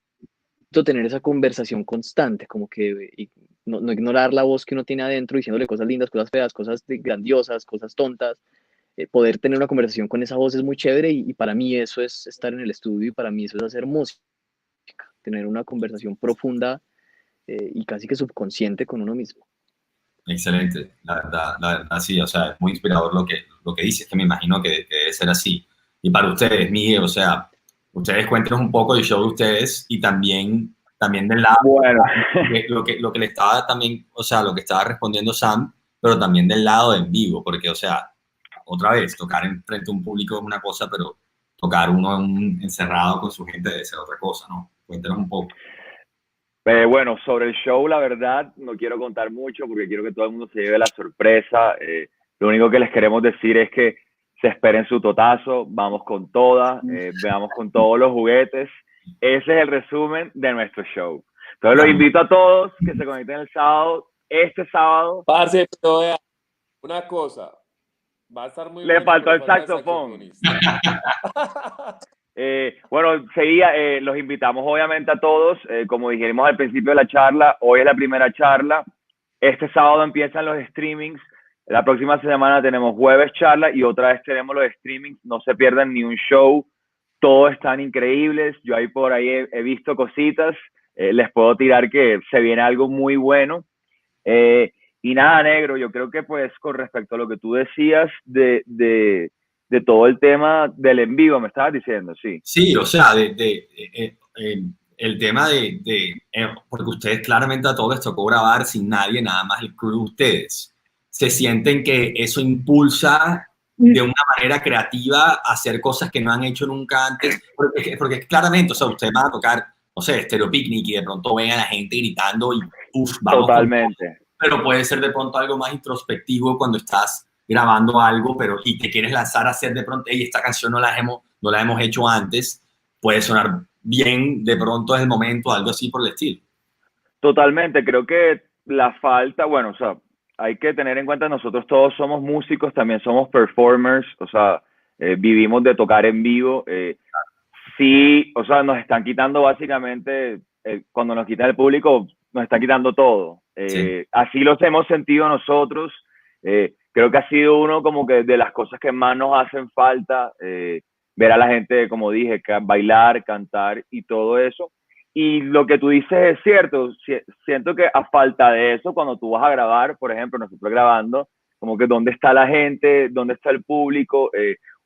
tener esa conversación constante, como que no ignorar la voz que uno tiene adentro, diciéndole cosas lindas, cosas feas, cosas grandiosas, cosas tontas. Poder tener una conversación con esa voz es muy chévere, y para mí eso es estar en el estudio, y para mí eso es hacer música, tener una conversación profunda, y casi que subconsciente con uno mismo. Excelente, la verdad sí, o sea, es muy inspirador lo que dices, que me imagino que debe ser así. Y para ustedes, Miguel, o sea, ustedes cuéntenos un poco del show de ustedes, y también del lado, Bueno, lo que le estaba también, o sea, lo que estaba respondiendo Sam, pero también del lado de en vivo, porque, o sea, otra vez, tocar en frente a un público es una cosa, pero tocar uno encerrado con su gente debe ser otra cosa, ¿no? Cuéntenos un poco. bueno, sobre el show, la verdad, no quiero contar mucho porque quiero que todo el mundo se lleve la sorpresa. Lo único que les queremos decir es que se esperen su totazo, vamos con toda, veamos con todos los juguetes. Ese es el resumen de nuestro show. Entonces los invito a todos que se conecten el sábado, este sábado. Parce, pero vea, una cosa, va a estar muy Le bueno, faltó pero el falta saxofón. saxofonista. Bueno, seguía, los invitamos obviamente a todos, como dijimos al principio de la charla, hoy es la primera charla, este sábado empiezan los streamings, la próxima semana tenemos jueves charla y otra vez tenemos los streamings, no se pierdan ni un show, todos están increíbles, yo ahí por ahí he visto cositas, les puedo tirar que se viene algo muy bueno. Y nada, negro, yo creo que pues con respecto a lo que tú decías de todo el tema del en vivo, me estabas diciendo, sí. Sí, o sea, el tema porque ustedes claramente a todos les tocó grabar sin nadie, nada más el crew de ustedes. ¿Se sienten que eso impulsa de una manera creativa a hacer cosas que no han hecho nunca antes? Porque claramente, o sea, ustedes van a tocar, no sé, Stereo Picnic, y de pronto ven a la gente gritando y vamos. Totalmente. Pero puede ser de pronto algo más introspectivo cuando estás grabando algo, y te quieres lanzar a hacer de pronto, y esta canción no la hemos hecho antes, puede sonar bien, de pronto es el momento, algo así por el estilo. Totalmente, creo que la falta, bueno, o sea, hay que tener en cuenta, nosotros todos somos músicos, también somos performers, o sea, vivimos de tocar en vivo, sí, o sea, nos están quitando básicamente, cuando nos quitan el público, nos están quitando todo. Sí. Así los hemos sentido nosotros. Creo que ha sido uno como que de las cosas que más nos hacen falta, ver a la gente, como dije, bailar, cantar y todo eso. Y lo que tú dices es cierto. Siento que a falta de eso, cuando tú vas a grabar, por ejemplo, nosotros grabando, como que dónde está la gente, dónde está el público,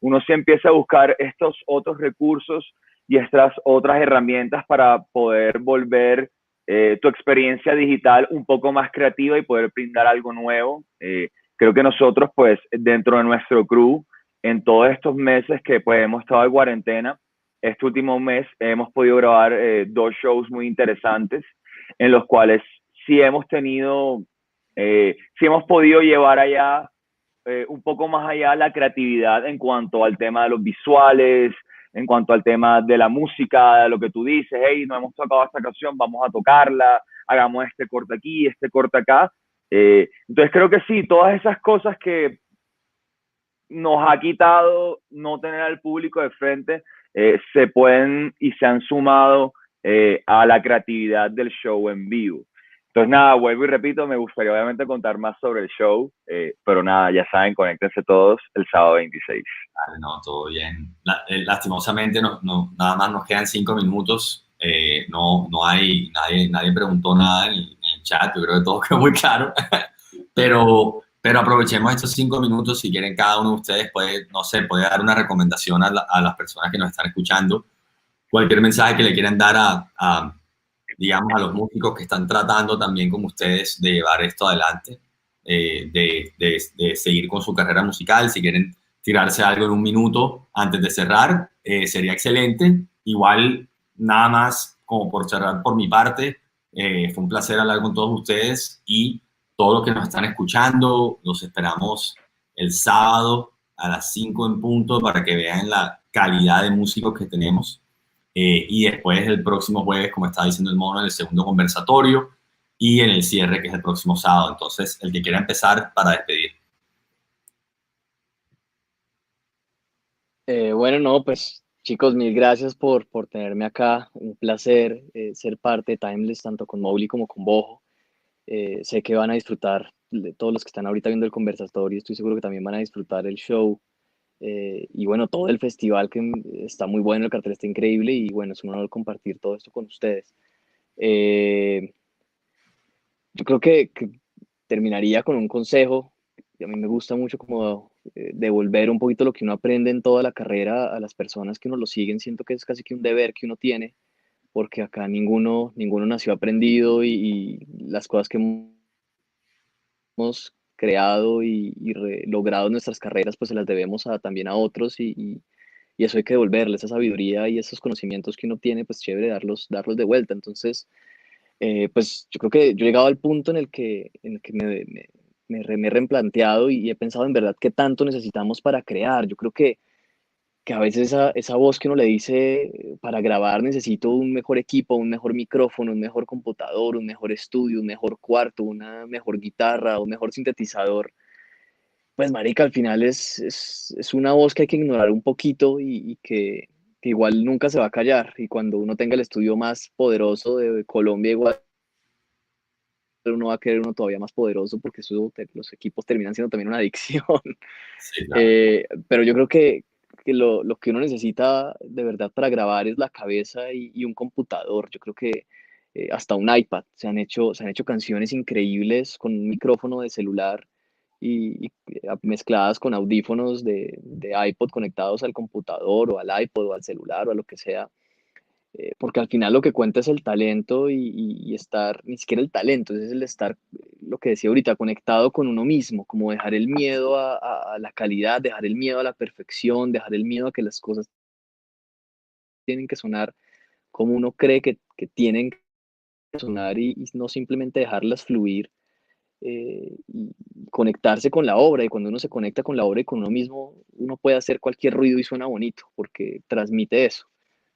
uno se empieza a buscar estos otros recursos y estas otras herramientas para poder volver tu experiencia digital un poco más creativa y poder brindar algo nuevo. Creo que nosotros, pues, dentro de nuestro crew, en todos estos meses que pues, hemos estado en cuarentena, este último mes hemos podido grabar 2 shows muy interesantes, en los cuales sí hemos tenido, sí hemos podido llevar allá, un poco más allá la creatividad en cuanto al tema de los visuales, en cuanto al tema de la música, de lo que tú dices, hey, no hemos tocado esta canción, vamos a tocarla, hagamos este corte aquí, este corte acá. Entonces creo que sí, todas esas cosas que nos ha quitado no tener al público de frente, se pueden y se han sumado a la creatividad del show en vivo. Entonces nada, vuelvo y repito, me gustaría obviamente contar más sobre el show, pero nada, ya saben, conéctense todos el sábado 26. No, todo bien. Lastimosamente nada más nos quedan 5 minutos. No hay, nadie preguntó nada en el chat, yo creo que todo quedó muy claro. Pero aprovechemos estos 5 minutos, si quieren cada uno de ustedes puede, no sé, puede dar una recomendación a las personas que nos están escuchando, cualquier mensaje que le quieran dar digamos, a los músicos que están tratando también como ustedes de llevar esto adelante, de seguir con su carrera musical. Si quieren tirarse algo en un minuto antes de cerrar, sería excelente. Igual, nada más como por cerrar por mi parte, fue un placer hablar con todos ustedes y todos los que nos están escuchando. Los esperamos el sábado a las 5 en punto para que vean la calidad de músicos que tenemos. Y después el próximo jueves, como estaba diciendo el mono, en el segundo conversatorio y en el cierre, que es el próximo sábado. Entonces, el que quiera empezar para despedir. Bueno, no, pues chicos, mil gracias por tenerme acá. Un placer ser parte de Timeless, tanto con Mowgli como con Bojo. Sé que van a disfrutar, de todos los que están ahorita viendo el conversatorio, estoy seguro que también van a disfrutar el show. Y bueno, todo el festival que está muy bueno, el cartel está increíble y bueno, es un honor compartir todo esto con ustedes. Eh, yo creo que terminaría con un consejo. Y a mí me gusta mucho como devolver un poquito lo que uno aprende en toda la carrera a las personas que uno lo siguen. Siento que es casi que un deber que uno tiene, porque acá ninguno nació aprendido y las cosas que hemos creado y logrado en nuestras carreras, pues se las debemos también a otros y eso hay que devolverle, esa sabiduría y esos conocimientos que uno tiene, pues chévere darlos de vuelta. Entonces, pues yo creo que yo he llegado al punto en el que me he replanteado y he pensado en verdad qué tanto necesitamos para crear. Yo creo que a veces esa voz que uno le dice para grabar necesito un mejor equipo, un mejor micrófono, un mejor computador, un mejor estudio, un mejor cuarto, una mejor guitarra, un mejor sintetizador. Pues marica, al final es una voz que hay que ignorar un poquito y que igual nunca se va a callar. Y cuando uno tenga el estudio más poderoso de Colombia, igual uno va a querer uno todavía más poderoso porque los equipos terminan siendo también una adicción. Sí, claro. Pero yo creo que lo que uno necesita de verdad para grabar es la cabeza y un computador. Yo creo que hasta un iPad. Se han hecho canciones increíbles con un micrófono de celular y mezcladas con audífonos de iPod conectados al computador o al iPod o al celular o a lo que sea. Porque al final lo que cuenta es el talento y estar, ni siquiera el talento, es el estar, lo que decía ahorita, conectado con uno mismo, como dejar el miedo a la calidad, dejar el miedo a la perfección, dejar el miedo a que las cosas tienen que sonar como uno cree que tienen que sonar y no simplemente dejarlas fluir y conectarse con la obra. Y cuando uno se conecta con la obra y con uno mismo, uno puede hacer cualquier ruido y suena bonito porque transmite eso.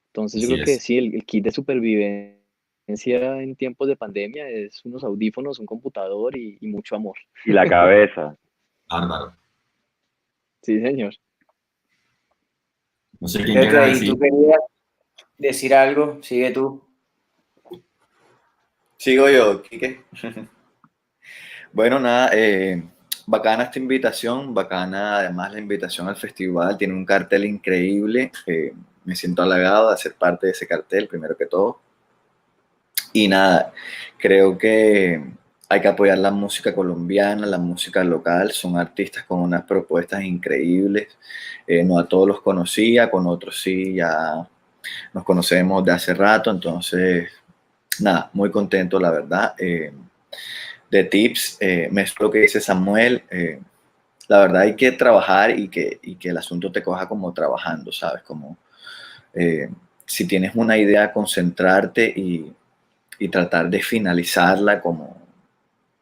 Entonces yo Así creo que es. sí, el kit de supervivencia en tiempos de pandemia es unos audífonos, un computador y mucho amor. Y la cabeza. Bárbaro. Sí, señor. No sé quién quiera Ok, decir. ¿tú querías decir algo? Sigue tú. Sigo yo, Quique. Bueno, nada, bacana esta invitación, bacana además la invitación al festival, tiene un cartel increíble, me siento halagado de ser parte de ese cartel, primero que todo. Y nada, creo que hay que apoyar la música colombiana, la música local, son artistas con unas propuestas increíbles, no a todos los conocía, con otros sí, ya nos conocemos de hace rato, entonces, nada, muy contento, la verdad. De tips, mezclo lo que dice Samuel, la verdad hay que trabajar y que el asunto te coja como trabajando, ¿sabes? Como si tienes una idea, concentrarte y tratar de finalizarla, como,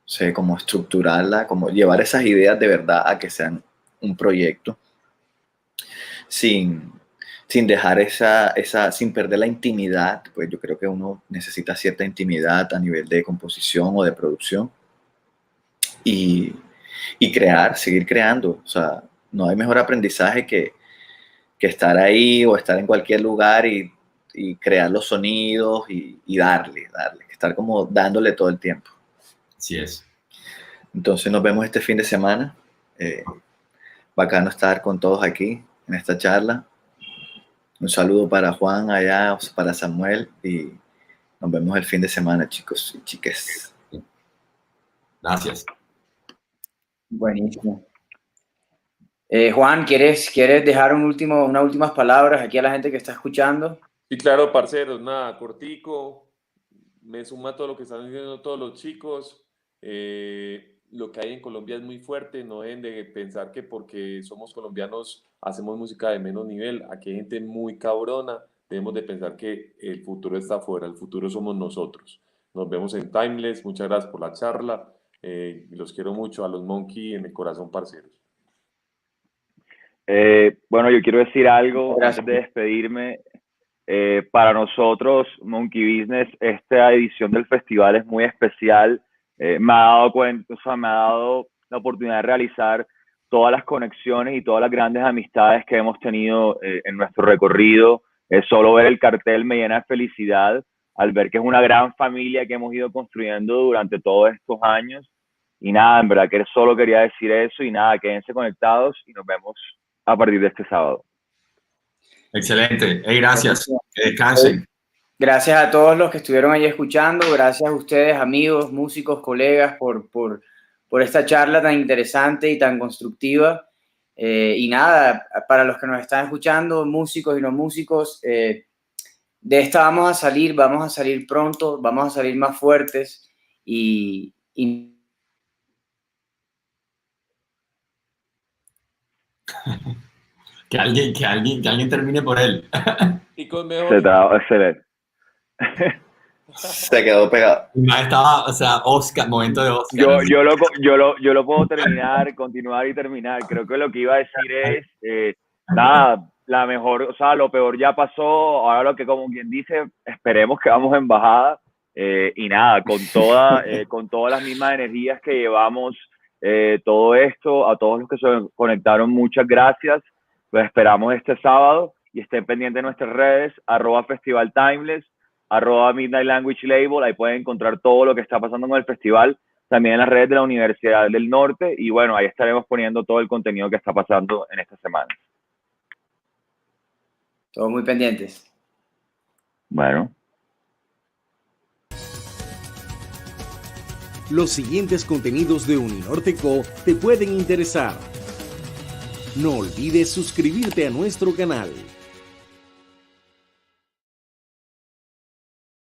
sé, como estructurarla, como llevar esas ideas de verdad a que sean un proyecto, sin, sin dejar sin perder la intimidad, pues yo creo que uno necesita cierta intimidad a nivel de composición o de producción y, y crear, seguir creando. O sea, no hay mejor aprendizaje que estar ahí o estar en cualquier lugar y crear los sonidos y darle, estar como dándole todo el tiempo. Así es. Entonces nos vemos este fin de semana. Bacano estar con todos aquí en esta charla. Un saludo para Juan allá, para Samuel y nos vemos el fin de semana, chicos y chiques. Gracias. Buenísimo. Juan, ¿quieres dejar unas últimas palabras aquí a la gente que está escuchando? Y claro, parceros, nada, cortico, me suma a todo lo que están diciendo todos los chicos. Lo que hay en Colombia es muy fuerte, no deben de pensar que porque somos colombianos hacemos música de menos nivel. Aquí hay gente muy cabrona, debemos de pensar que el futuro está afuera, el futuro somos nosotros. Nos vemos en Timeless, muchas gracias por la charla, los quiero mucho a los Monkey en el corazón, parceros. Bueno, yo quiero decir algo Gracias. antes de despedirme. Para nosotros, Monkey Business, esta edición del festival es muy especial. Me ha dado cuenta, o sea, me ha dado la oportunidad de realizar todas las conexiones y todas las grandes amistades que hemos tenido en nuestro recorrido. Solo ver el cartel me llena de felicidad al ver que es una gran familia que hemos ido construyendo durante todos estos años. Y nada, en verdad que solo quería decir eso y nada, quédense conectados y nos vemos a partir de este sábado. Excelente. Hey, gracias. Que descansen. Gracias a todos los que estuvieron ahí escuchando. Gracias a ustedes, amigos, músicos, colegas, por esta charla tan interesante y tan constructiva. Y nada, para los que nos están escuchando, músicos y no músicos, de esta vamos a salir pronto, vamos a salir más fuertes y Que alguien termine por él. Y con mejor... Excelente. Se quedó pegado. Estaba, o sea, Oscar, momento de Oscar. Yo lo puedo continuar y terminar. Creo que lo que iba a decir es, nada, la mejor, o sea, lo peor ya pasó. Ahora lo que, como quien dice, esperemos que vamos en bajada. Y nada, con todas las mismas energías que llevamos todo esto, a todos los que se conectaron, muchas gracias. Los esperamos este sábado y estén pendientes de nuestras redes, @Festival Timeless, @Midnight Language Label. Ahí pueden encontrar todo lo que está pasando con el festival, también en las redes de la Universidad del Norte. Y bueno, ahí estaremos poniendo todo el contenido que está pasando en esta semana. todos muy pendientes. Bueno. Los siguientes contenidos de Uninorteco te pueden interesar. No olvides suscribirte a nuestro canal.